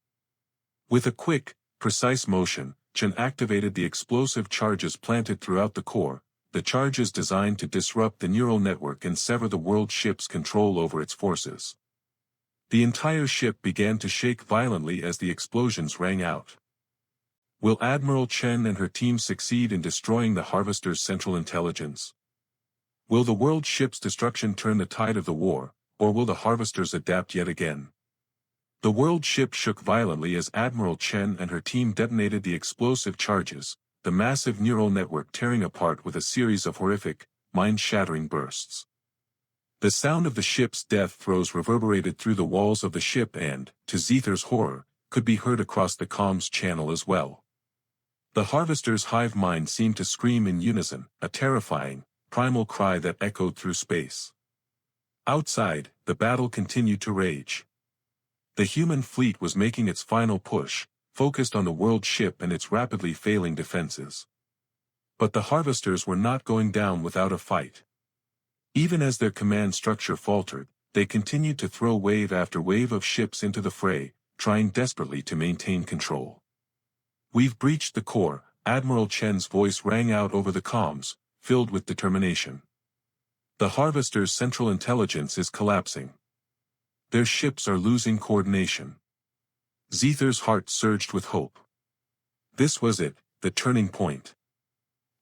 With a quick, precise motion, Chen activated the explosive charges planted throughout the core, the charges designed to disrupt the neural network and sever the world ship's control over its forces. The entire ship began to shake violently as the explosions rang out. Will Admiral Chen and her team succeed in destroying the Harvester's central intelligence? Will the world ship's destruction turn the tide of the war, or will the Harvesters adapt yet again? The world ship shook violently as Admiral Chen and her team detonated the explosive charges, the massive neural network tearing apart with a series of horrific, mind-shattering bursts. The sound of the ship's death throes reverberated through the walls of the ship and, to Zether's horror, could be heard across the comms channel as well. The Harvester's hive mind seemed to scream in unison, a terrifying, primal cry that echoed through space. Outside, the battle continued to rage. The human fleet was making its final push, focused on the world ship and its rapidly failing defenses. But the Harvesters were not going down without a fight. Even as their command structure faltered, they continued to throw wave after wave of ships into the fray, trying desperately to maintain control. "We've breached the core," Admiral Chen's voice rang out over the comms, filled with determination. "The Harvester's central intelligence is collapsing. Their ships are losing coordination." Zether's heart surged with hope. This was it, the turning point.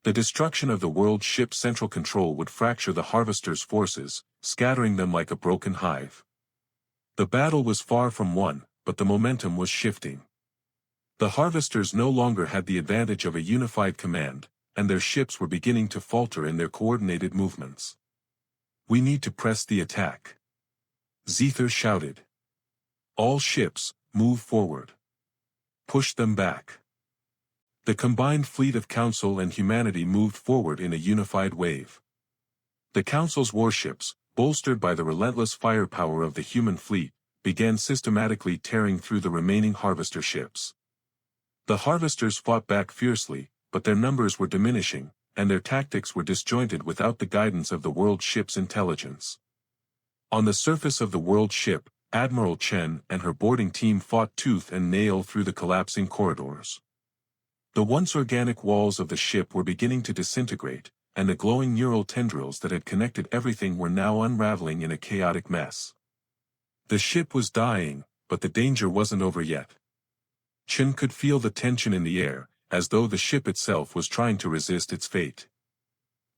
The destruction of the world ship's central control would fracture the Harvester's forces, scattering them like a broken hive. The battle was far from won, but the momentum was shifting. The Harvesters no longer had the advantage of a unified command, and their ships were beginning to falter in their coordinated movements. "We need to press the attack," Zether shouted. "All ships, move forward. Push them back." The combined fleet of Council and humanity moved forward in a unified wave. The Council's warships, bolstered by the relentless firepower of the human fleet, began systematically tearing through the remaining Harvester ships. The Harvesters fought back fiercely, but their numbers were diminishing, and their tactics were disjointed without the guidance of the world ship's intelligence. On the surface of the world ship, Admiral Chen and her boarding team fought tooth and nail through the collapsing corridors. The once organic walls of the ship were beginning to disintegrate, and the glowing neural tendrils that had connected everything were now unraveling in a chaotic mess. The ship was dying, but the danger wasn't over yet. Chen could feel the tension in the air, as though the ship itself was trying to resist its fate.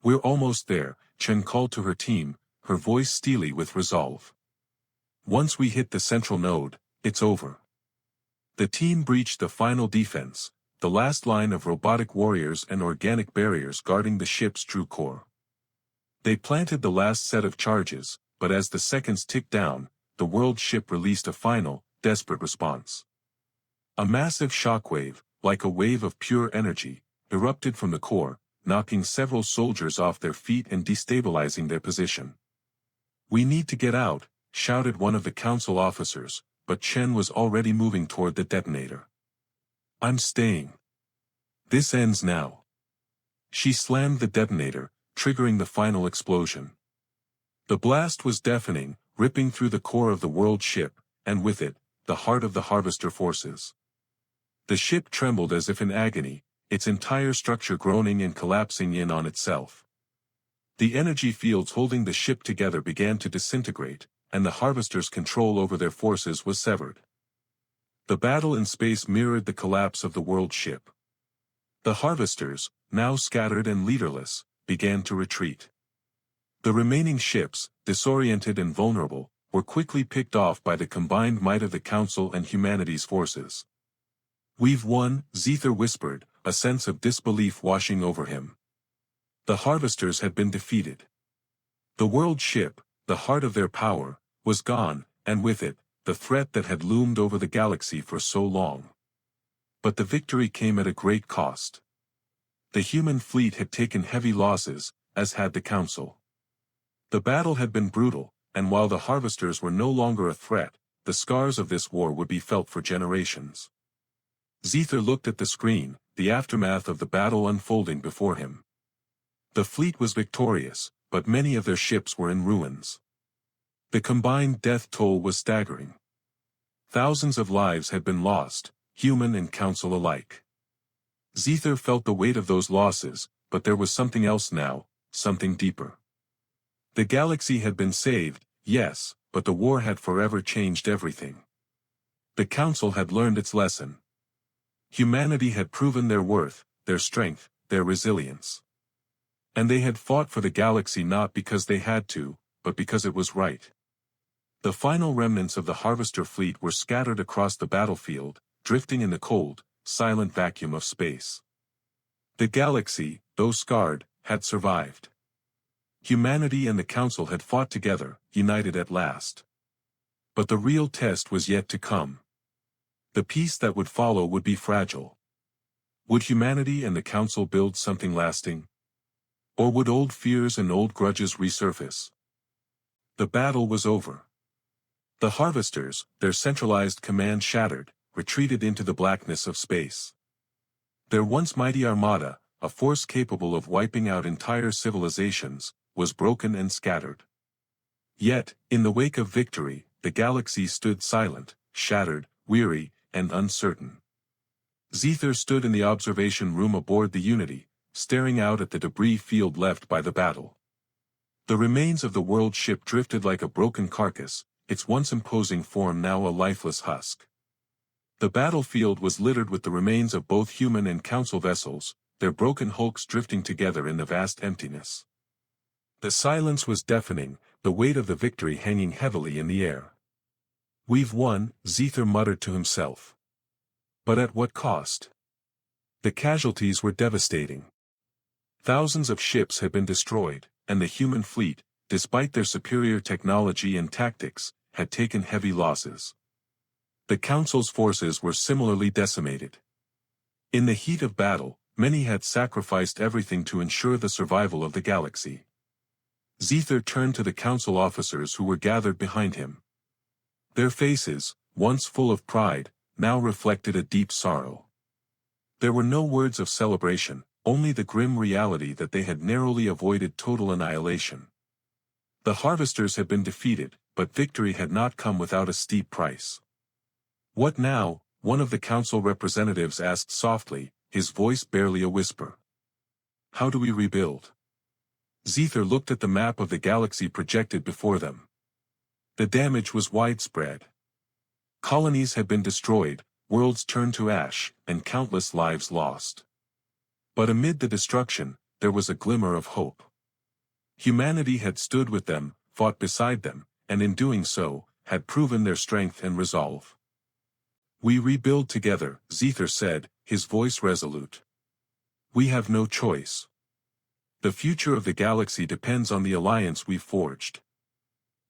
"We're almost there," Chen called to her team, her voice steely with resolve. "Once we hit the central node, it's over." The team breached the final defense, the last line of robotic warriors and organic barriers guarding the ship's true core. They planted the last set of charges, but as the seconds ticked down, the world ship released a final, desperate response. A massive shockwave, like a wave of pure energy, erupted from the core, knocking several soldiers off their feet and destabilizing their position. "We need to get out," shouted one of the council officers, but Chen was already moving toward the detonator. "I'm staying. This ends now." She slammed the detonator, triggering the final explosion. The blast was deafening, ripping through the core of the world ship, and with it, the heart of the Harvester forces. The ship trembled as if in agony, its entire structure groaning and collapsing in on itself. The energy fields holding the ship together began to disintegrate, and the Harvesters' control over their forces was severed. The battle in space mirrored the collapse of the world ship. The harvesters, now scattered and leaderless, began to retreat. The remaining ships, disoriented and vulnerable, were quickly picked off by the combined might of the Council and humanity's forces. "We've won," Zethar whispered, a sense of disbelief washing over him. The harvesters had been defeated. The world ship, the heart of their power, was gone, and with it, the threat that had loomed over the galaxy for so long. But the victory came at a great cost. The human fleet had taken heavy losses, as had the Council. The battle had been brutal, and while the harvesters were no longer a threat, the scars of this war would be felt for generations. Zethar looked at the screen, the aftermath of the battle unfolding before him. The fleet was victorious, but many of their ships were in ruins. The combined death toll was staggering. Thousands of lives had been lost, human and Council alike. Zethar felt the weight of those losses, but there was something else now, something deeper. The galaxy had been saved, yes, but the war had forever changed everything. The Council had learned its lesson. Humanity had proven their worth, their strength, their resilience. And they had fought for the galaxy not because they had to, but because it was right. The final remnants of the harvester fleet were scattered across the battlefield, drifting in the cold, silent vacuum of space. The galaxy, though scarred, had survived. Humanity and the Council had fought together, united at last. But the real test was yet to come. The peace that would follow would be fragile. Would humanity and the Council build something lasting? Or would old fears and old grudges resurface? The battle was over. The harvesters, their centralized command shattered, retreated into the blackness of space. Their once mighty armada, a force capable of wiping out entire civilizations, was broken and scattered. Yet, in the wake of victory, the galaxy stood silent, shattered, weary, and uncertain. Zethar stood in the observation room aboard the Unity, staring out at the debris field left by the battle. The remains of the world ship drifted like a broken carcass, its once imposing form now a lifeless husk. The battlefield was littered with the remains of both human and Council vessels, their broken hulks drifting together in the vast emptiness. The silence was deafening, the weight of the victory hanging heavily in the air. "We've won," Zethar muttered to himself. But at what cost? The casualties were devastating. Thousands of ships had been destroyed, and the human fleet, despite their superior technology and tactics, had taken heavy losses. The Council's forces were similarly decimated. In the heat of battle, many had sacrificed everything to ensure the survival of the galaxy. Zethar turned to the Council officers who were gathered behind him. Their faces, once full of pride, now reflected a deep sorrow. There were no words of celebration, only the grim reality that they had narrowly avoided total annihilation. The harvesters had been defeated, but victory had not come without a steep price. "What now?" one of the Council representatives asked softly, his voice barely a whisper. "How do we rebuild?" Zethar looked at the map of the galaxy projected before them. The damage was widespread. Colonies had been destroyed, worlds turned to ash, and countless lives lost. But amid the destruction, there was a glimmer of hope. Humanity had stood with them, fought beside them, and in doing so, had proven their strength and resolve. "We rebuild together," Zethar said, his voice resolute. "We have no choice. The future of the galaxy depends on the alliance we've forged.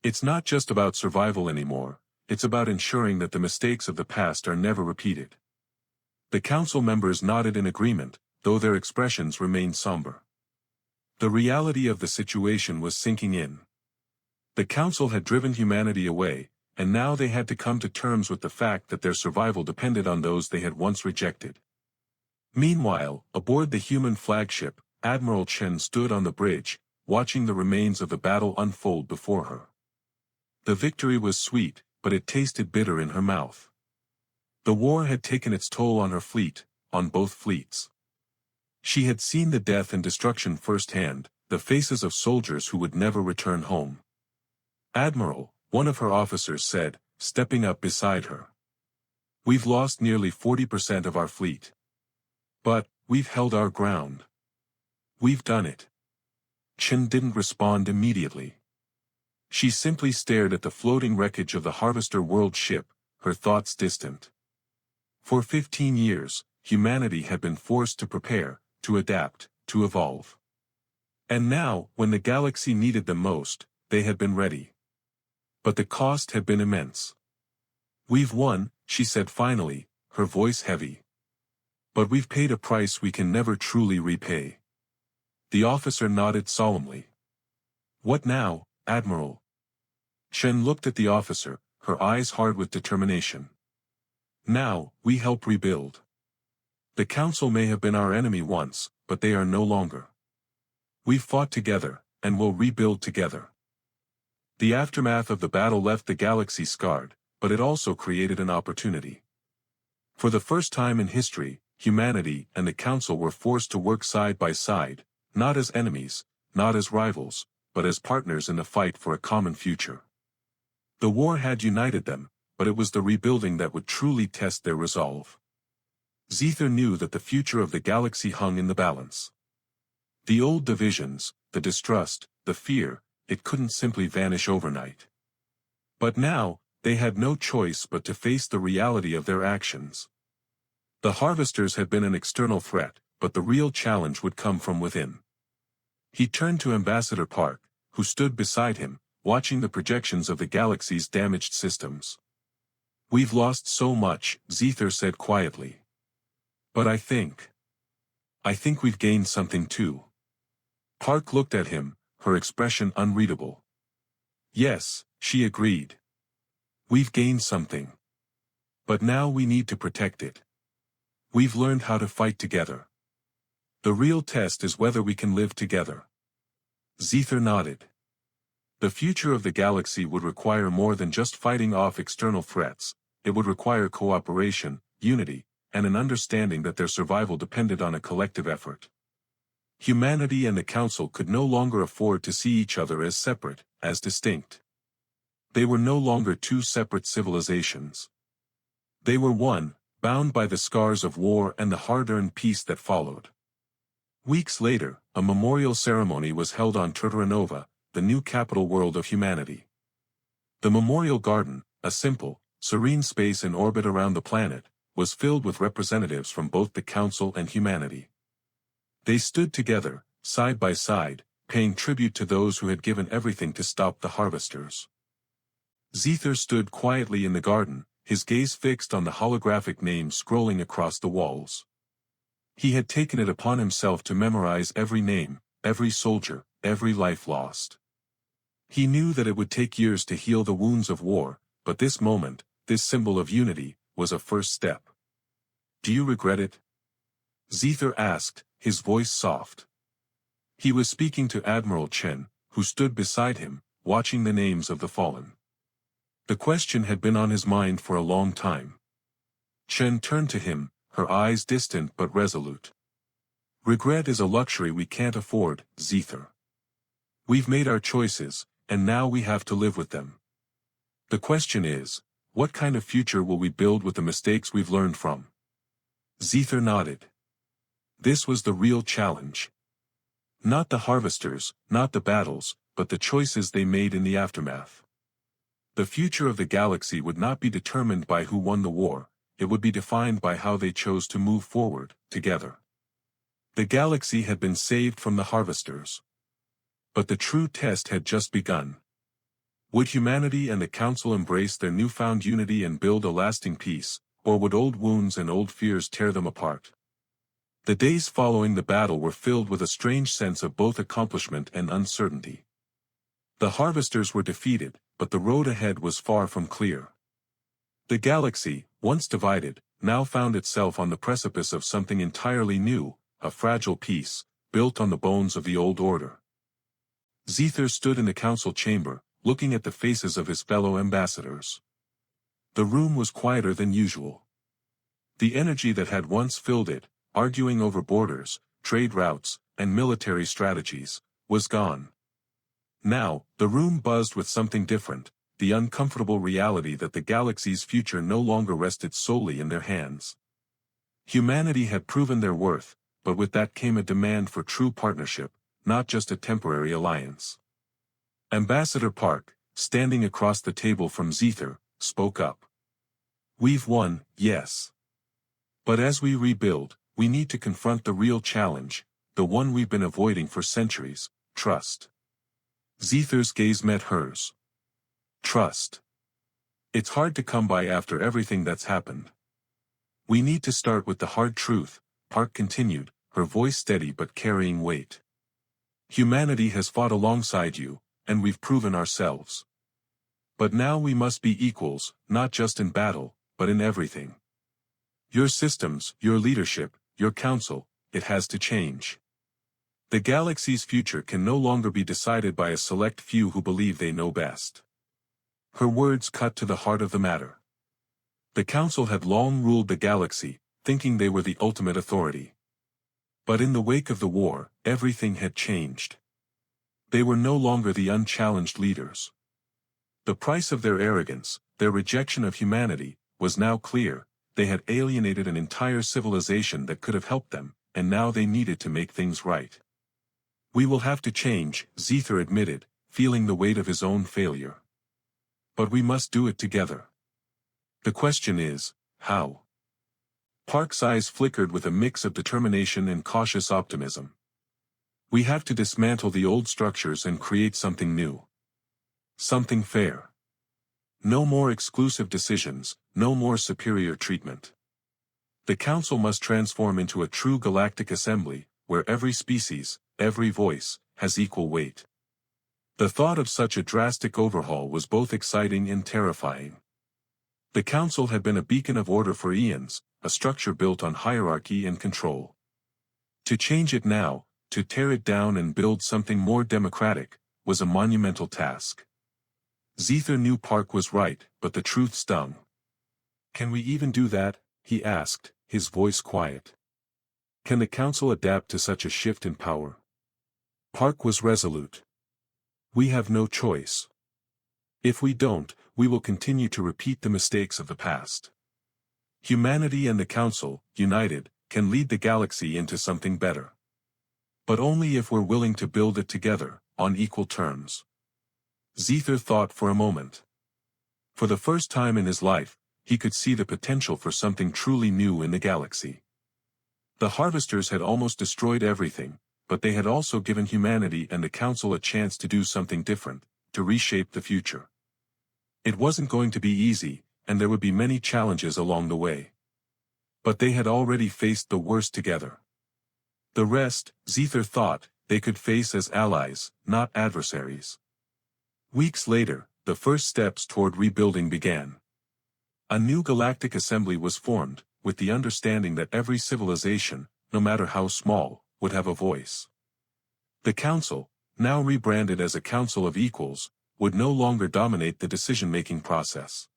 It's not just about survival anymore, it's about ensuring that the mistakes of the past are never repeated." The Council members nodded in agreement, though their expressions remained somber. The reality of the situation was sinking in. The Council had driven humanity away, and now they had to come to terms with the fact that their survival depended on those they had once rejected. Meanwhile, aboard the human flagship, Admiral Chen stood on the bridge, watching the remains of the battle unfold before her. The victory was sweet, but it tasted bitter in her mouth. The war had taken its toll on her fleet, on both fleets. She had seen the death and destruction firsthand, the faces of soldiers who would never return home. "Admiral," one of her officers said, stepping up beside her. "We've lost nearly 40% of our fleet. But, We've held our ground. We've done it. Chen didn't respond immediately. She simply stared at the floating wreckage of the Harvester world ship, her thoughts distant. For 15 years, humanity had been forced to prepare, to adapt, to evolve. And now, when the galaxy needed them most, they had been ready. But the cost had been immense. We've won, she said finally, her voice heavy. But we've paid a price we can never truly repay. The officer nodded solemnly. What now, Admiral? Chen looked at the officer, her eyes hard with determination. Now, we help rebuild. The Council may have been our enemy once, but they are no longer. We've fought together, and will rebuild together. The aftermath of the battle left the galaxy scarred, but it also created an opportunity. For the first time in history, humanity and the Council were forced to work side by side, not as enemies, not as rivals, but as partners in the fight for a common future. The war had united them, but it was the rebuilding that would truly test their resolve. Zither knew that the future of the galaxy hung in the balance. The old divisions, the distrust, the fear, it couldn't simply vanish overnight. But now, they had no choice but to face the reality of their actions. The Harvesters had been an external threat, but the real challenge would come from within. He turned to Ambassador Park, who stood beside him, watching the projections of the galaxy's damaged systems. We've lost so much, Zither said quietly. But I think we've gained something too. Park looked at him, her expression unreadable. Yes, she agreed. We've gained something. But now we need to protect it. We've learned how to fight together. The real test is whether we can live together. Zither nodded. The future of the galaxy would require more than just fighting off external threats. It would require cooperation, unity, and an understanding that their survival depended on a collective effort. Humanity and the Council could no longer afford to see each other as separate, as distinct. They were no longer two separate civilizations. They were one, bound by the scars of war and the hard-earned peace that followed. Weeks later, a memorial ceremony was held on Terranova, the new capital world of humanity. The memorial garden, a simple, serene space in orbit around the planet, was filled with representatives from both the Council and humanity. They stood together, side by side, paying tribute to those who had given everything to stop the Harvesters. Zither stood quietly in the garden, his gaze fixed on the holographic names scrolling across the walls. He had taken it upon himself to memorize every name, every soldier, every life lost. He knew that it would take years to heal the wounds of war, but this moment, this symbol of unity, was a first step. Do you regret it? Zither asked, his voice soft. He was speaking to Admiral Chen, who stood beside him, watching the names of the fallen. The question had been on his mind for a long time. Chen turned to him, her eyes distant but resolute. Regret is a luxury we can't afford, Zither. We've made our choices, and now we have to live with them. The question is, what kind of future will we build with the mistakes we've learned from? Zither nodded. This was the real challenge. Not the Harvesters, not the battles, but the choices they made in the aftermath. The future of the galaxy would not be determined by who won the war, it would be defined by how they chose to move forward, together. The galaxy had been saved from the Harvesters. But the true test had just begun. Would humanity and the Council embrace their newfound unity and build a lasting peace, or would old wounds and old fears tear them apart? The days following the battle were filled with a strange sense of both accomplishment and uncertainty. The Harvesters were defeated, but the road ahead was far from clear. The galaxy, once divided, now found itself on the precipice of something entirely new, a fragile peace, built on the bones of the old order. Zither stood in the council chamber, looking at the faces of his fellow ambassadors. The room was quieter than usual. The energy that had once filled it, arguing over borders, trade routes, and military strategies, was gone. Now, the room buzzed with something different, the uncomfortable reality that the galaxy's future no longer rested solely in their hands. Humanity had proven their worth, but with that came a demand for true partnership, not just a temporary alliance. Ambassador Park, standing across the table from Zethar, spoke up. We've won, yes. But as we rebuild, we need to confront the real challenge, the one we've been avoiding for centuries: trust. Zethar's gaze met hers. Trust. It's hard to come by after everything that's happened. We need to start with the hard truth, Park continued, her voice steady but carrying weight. Humanity has fought alongside you, and we've proven ourselves. But now we must be equals, not just in battle, but in everything. Your systems, your leadership, your council, it has to change. The galaxy's future can no longer be decided by a select few who believe they know best. Her words cut to the heart of the matter. The council had long ruled the galaxy, thinking they were the ultimate authority. But in the wake of the war, everything had changed. They were no longer the unchallenged leaders. The price of their arrogance, their rejection of humanity, was now clear. They had alienated an entire civilization that could have helped them, and now they needed to make things right. We will have to change, Zethar admitted, feeling the weight of his own failure. But we must do it together. The question is, how? Park's eyes flickered with a mix of determination and cautious optimism. We have to dismantle the old structures and create something new. Something fair. No more exclusive decisions, no more superior treatment. The Council must transform into a true galactic assembly, where every species, every voice, has equal weight. The thought of such a drastic overhaul was both exciting and terrifying. The Council had been a beacon of order for eons, a structure built on hierarchy and control. To change it now, to tear it down and build something more democratic, was a monumental task. Zethar knew Park was right, but the truth stung. Can we even do that? He asked, his voice quiet. Can the Council adapt to such a shift in power? Park was resolute. We have no choice. If we don't, we will continue to repeat the mistakes of the past. Humanity and the Council, united, can lead the galaxy into something better. But only if we're willing to build it together, on equal terms. Zethar thought for a moment. For the first time in his life, he could see the potential for something truly new in the galaxy. The Harvesters had almost destroyed everything, but they had also given humanity and the Council a chance to do something different, to reshape the future. It wasn't going to be easy, and there would be many challenges along the way. But they had already faced the worst together. The rest, Zethar thought, they could face as allies, not adversaries. Weeks later, the first steps toward rebuilding began. A new galactic assembly was formed, with the understanding that every civilization, no matter how small, would have a voice. The Council, now rebranded as a Council of Equals, would no longer dominate the decision-making process.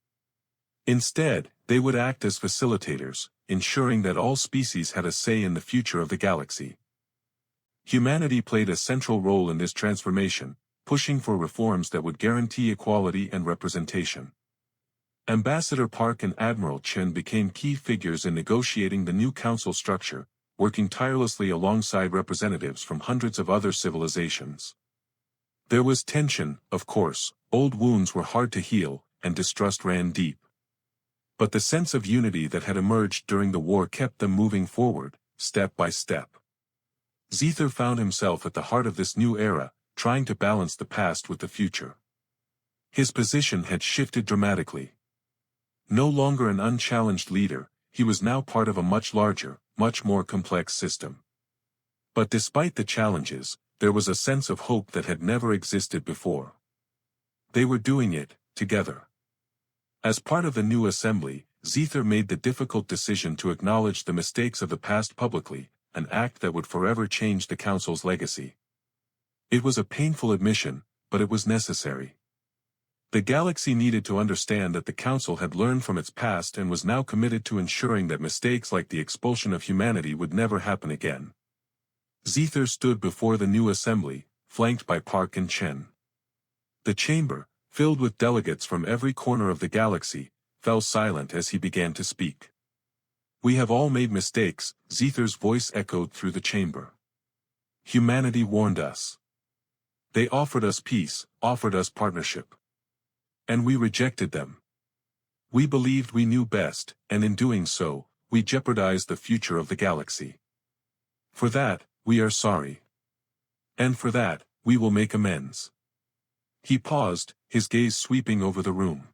Instead, they would act as facilitators, ensuring that all species had a say in the future of the galaxy. Humanity played a central role in this transformation, pushing for reforms that would guarantee equality and representation. Ambassador Park and Admiral Chen became key figures in negotiating the new council structure, working tirelessly alongside representatives from hundreds of other civilizations. There was tension, of course, old wounds were hard to heal, and distrust ran deep. But the sense of unity that had emerged during the war kept them moving forward, step by step. Zethar found himself at the heart of this new era, trying to balance the past with the future. His position had shifted dramatically. No longer an unchallenged leader, he was now part of a much larger, much more complex system. But despite the challenges, there was a sense of hope that had never existed before. They were doing it, together. As part of the new assembly, Zethar made the difficult decision to acknowledge the mistakes of the past publicly, an act that would forever change the Council's legacy. It was a painful admission, but it was necessary. The galaxy needed to understand that the Council had learned from its past and was now committed to ensuring that mistakes like the expulsion of humanity would never happen again. Zethar stood before the new assembly, flanked by Park and Chen. The chamber, filled with delegates from every corner of the galaxy, fell silent as he began to speak. We have all made mistakes, Zether's voice echoed through the chamber. Humanity warned us. They offered us peace, offered us partnership. And we rejected them. We believed we knew best, and in doing so, we jeopardized the future of the galaxy. For that, we are sorry. And for that, we will make amends. He paused, his gaze sweeping over the room.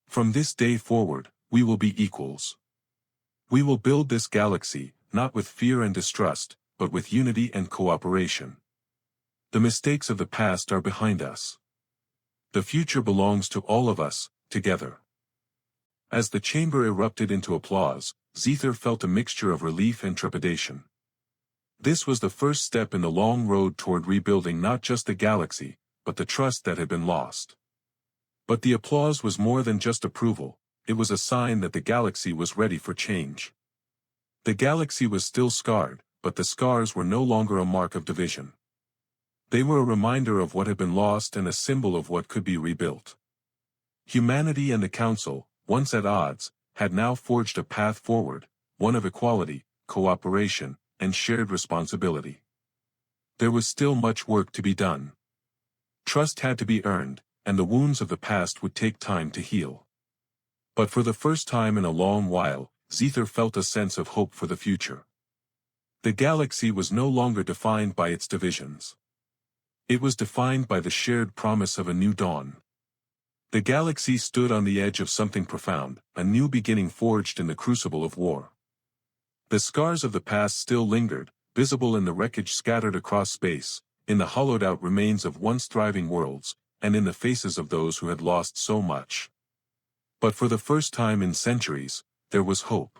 From this day forward, we will be equals. We will build this galaxy, not with fear and distrust, but with unity and cooperation. The mistakes of the past are behind us. The future belongs to all of us, together. As the chamber erupted into applause, Zether felt a mixture of relief and trepidation. This was the first step in the long road toward rebuilding not just the galaxy, but the trust that had been lost. But the applause was more than just approval, it was a sign that the galaxy was ready for change. The galaxy was still scarred, but the scars were no longer a mark of division. They were a reminder of what had been lost and a symbol of what could be rebuilt. Humanity and the Council, once at odds, had now forged a path forward, one of equality, cooperation, and shared responsibility. There was still much work to be done. Trust had to be earned, and the wounds of the past would take time to heal. But for the first time in a long while, Zether felt a sense of hope for the future. The galaxy was no longer defined by its divisions. It was defined by the shared promise of a new dawn. The galaxy stood on the edge of something profound, a new beginning forged in the crucible of war. The scars of the past still lingered, visible in the wreckage scattered across space, in the hollowed-out remains of once thriving worlds, and in the faces of those who had lost so much. But for the first time in centuries, there was hope.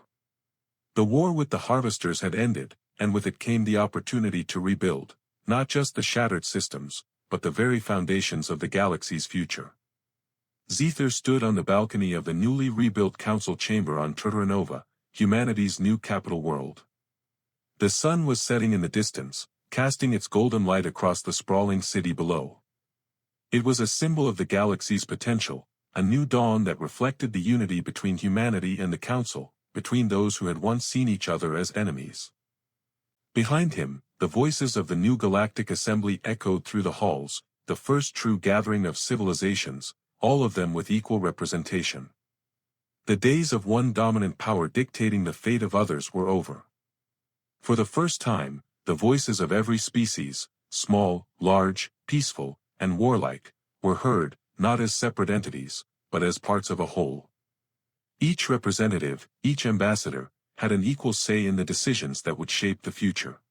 The war with the harvesters had ended, and with it came the opportunity to rebuild, not just the shattered systems, but the very foundations of the galaxy's future. Zether stood on the balcony of the newly rebuilt council chamber on Terranova, humanity's new capital world. The sun was setting in the distance, casting its golden light across the sprawling city below. It was a symbol of the galaxy's potential, a new dawn that reflected the unity between humanity and the council, between those who had once seen each other as enemies. Behind him, the voices of the new Galactic Assembly echoed through the halls, the first true gathering of civilizations, all of them with equal representation. The days of one dominant power dictating the fate of others were over. For the first time, the voices of every species, small, large, peaceful, and warlike, were heard, not as separate entities, but as parts of a whole. Each representative, each ambassador, had an equal say in the decisions that would shape the future.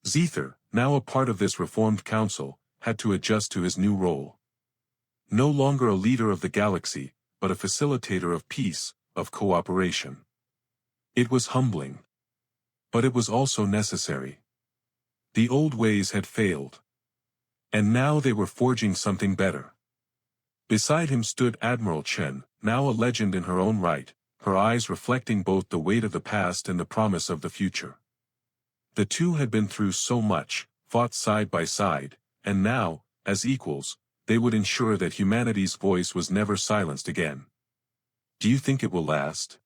Zether, now a part of this reformed council, had to adjust to his new role. No longer a leader of the galaxy, but a facilitator of peace, of cooperation. It was humbling. But it was also necessary. The old ways had failed. And now they were forging something better. Beside him stood Admiral Chen, now a legend in her own right, her eyes reflecting both the weight of the past and the promise of the future. The two had been through so much, fought side by side, and now, as equals, they would ensure that humanity's voice was never silenced again. "Do you think it will last?"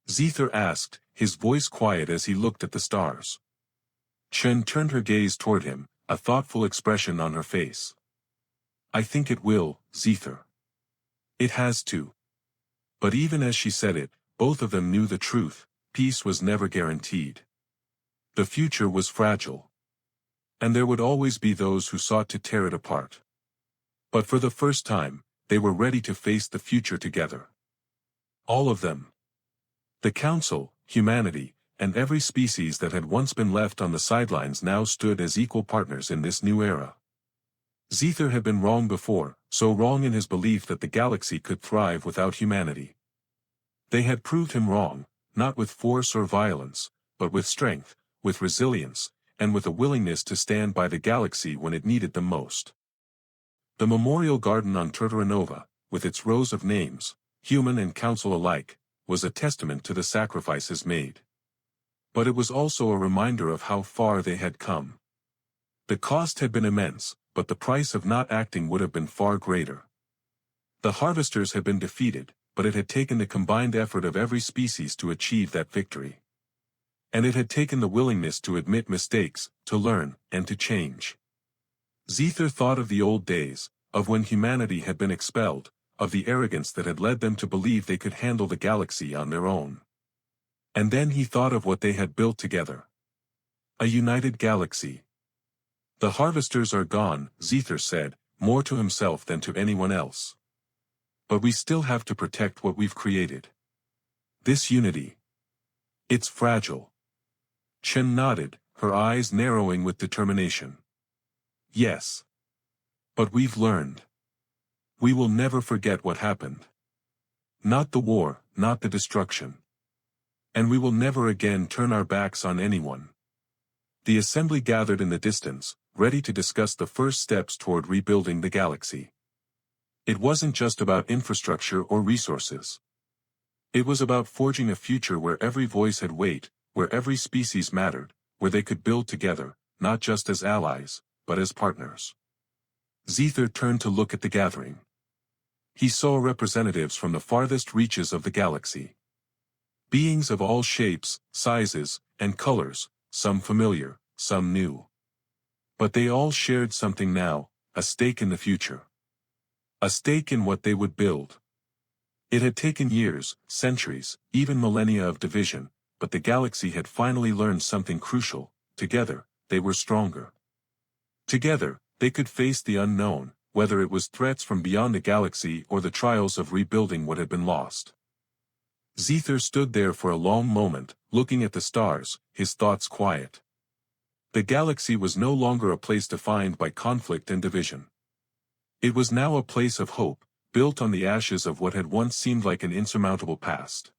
Zether asked, his voice quiet as he looked at the stars. Chen turned her gaze toward him, a thoughtful expression on her face. "I think it will, Zether. It has to." But even as she said it, both of them knew the truth, peace was never guaranteed. The future was fragile. And there would always be those who sought to tear it apart. But for the first time, they were ready to face the future together. All of them. The Council, humanity, and every species that had once been left on the sidelines now stood as equal partners in this new era. Zether had been wrong before, so wrong in his belief that the galaxy could thrive without humanity. They had proved him wrong, not with force or violence, but with strength, with resilience, and with a willingness to stand by the galaxy when it needed them most. The memorial garden on Terranova, with its rows of names, human and council alike, was a testament to the sacrifices made. But it was also a reminder of how far they had come. The cost had been immense, but the price of not acting would have been far greater. The harvesters had been defeated, but it had taken the combined effort of every species to achieve that victory. And it had taken the willingness to admit mistakes, to learn, and to change. Zither thought of the old days, of when humanity had been expelled, of the arrogance that had led them to believe they could handle the galaxy on their own. And then he thought of what they had built together. A united galaxy. The harvesters are gone, Zither said, more to himself than to anyone else. But we still have to protect what we've created. This unity. It's fragile. Chen nodded, her eyes narrowing with determination. Yes. But we've learned. We will never forget what happened. Not the war, not the destruction. And we will never again turn our backs on anyone. The assembly gathered in the distance, ready to discuss the first steps toward rebuilding the galaxy. It wasn't just about infrastructure or resources. It was about forging a future where every voice had weight, where every species mattered, where they could build together, not just as allies, but as partners. Zither turned to look at the gathering. He saw representatives from the farthest reaches of the galaxy. Beings of all shapes, sizes, and colors, some familiar, some new. But they all shared something now, a stake in the future. A stake in what they would build. It had taken years, centuries, even millennia of division, but the galaxy had finally learned something crucial. Together, they were stronger. Together, they could face the unknown, whether it was threats from beyond the galaxy or the trials of rebuilding what had been lost. Zither stood there for a long moment, looking at the stars, his thoughts quiet. The galaxy was no longer a place defined by conflict and division. It was now a place of hope, built on the ashes of what had once seemed like an insurmountable past.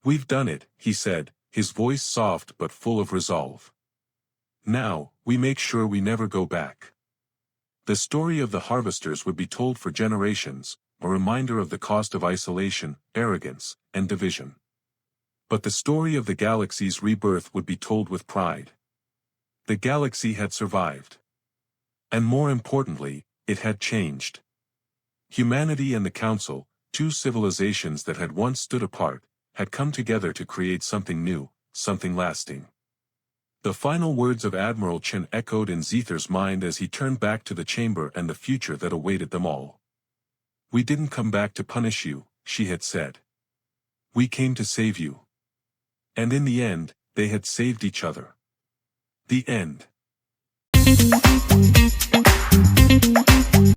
We've done it, he said, his voice soft but full of resolve. Now, we make sure we never go back. The story of the harvesters would be told for generations, a reminder of the cost of isolation, arrogance, and division. But the story of the galaxy's rebirth would be told with pride. The galaxy had survived. And more importantly, it had changed. Humanity and the Council, two civilizations that had once stood apart, had come together to create something new, something lasting. The final words of Admiral Chen echoed in Zither's mind as he turned back to the chamber and the future that awaited them all. We didn't come back to punish you, she had said. We came to save you. And in the end, they had saved each other. The end.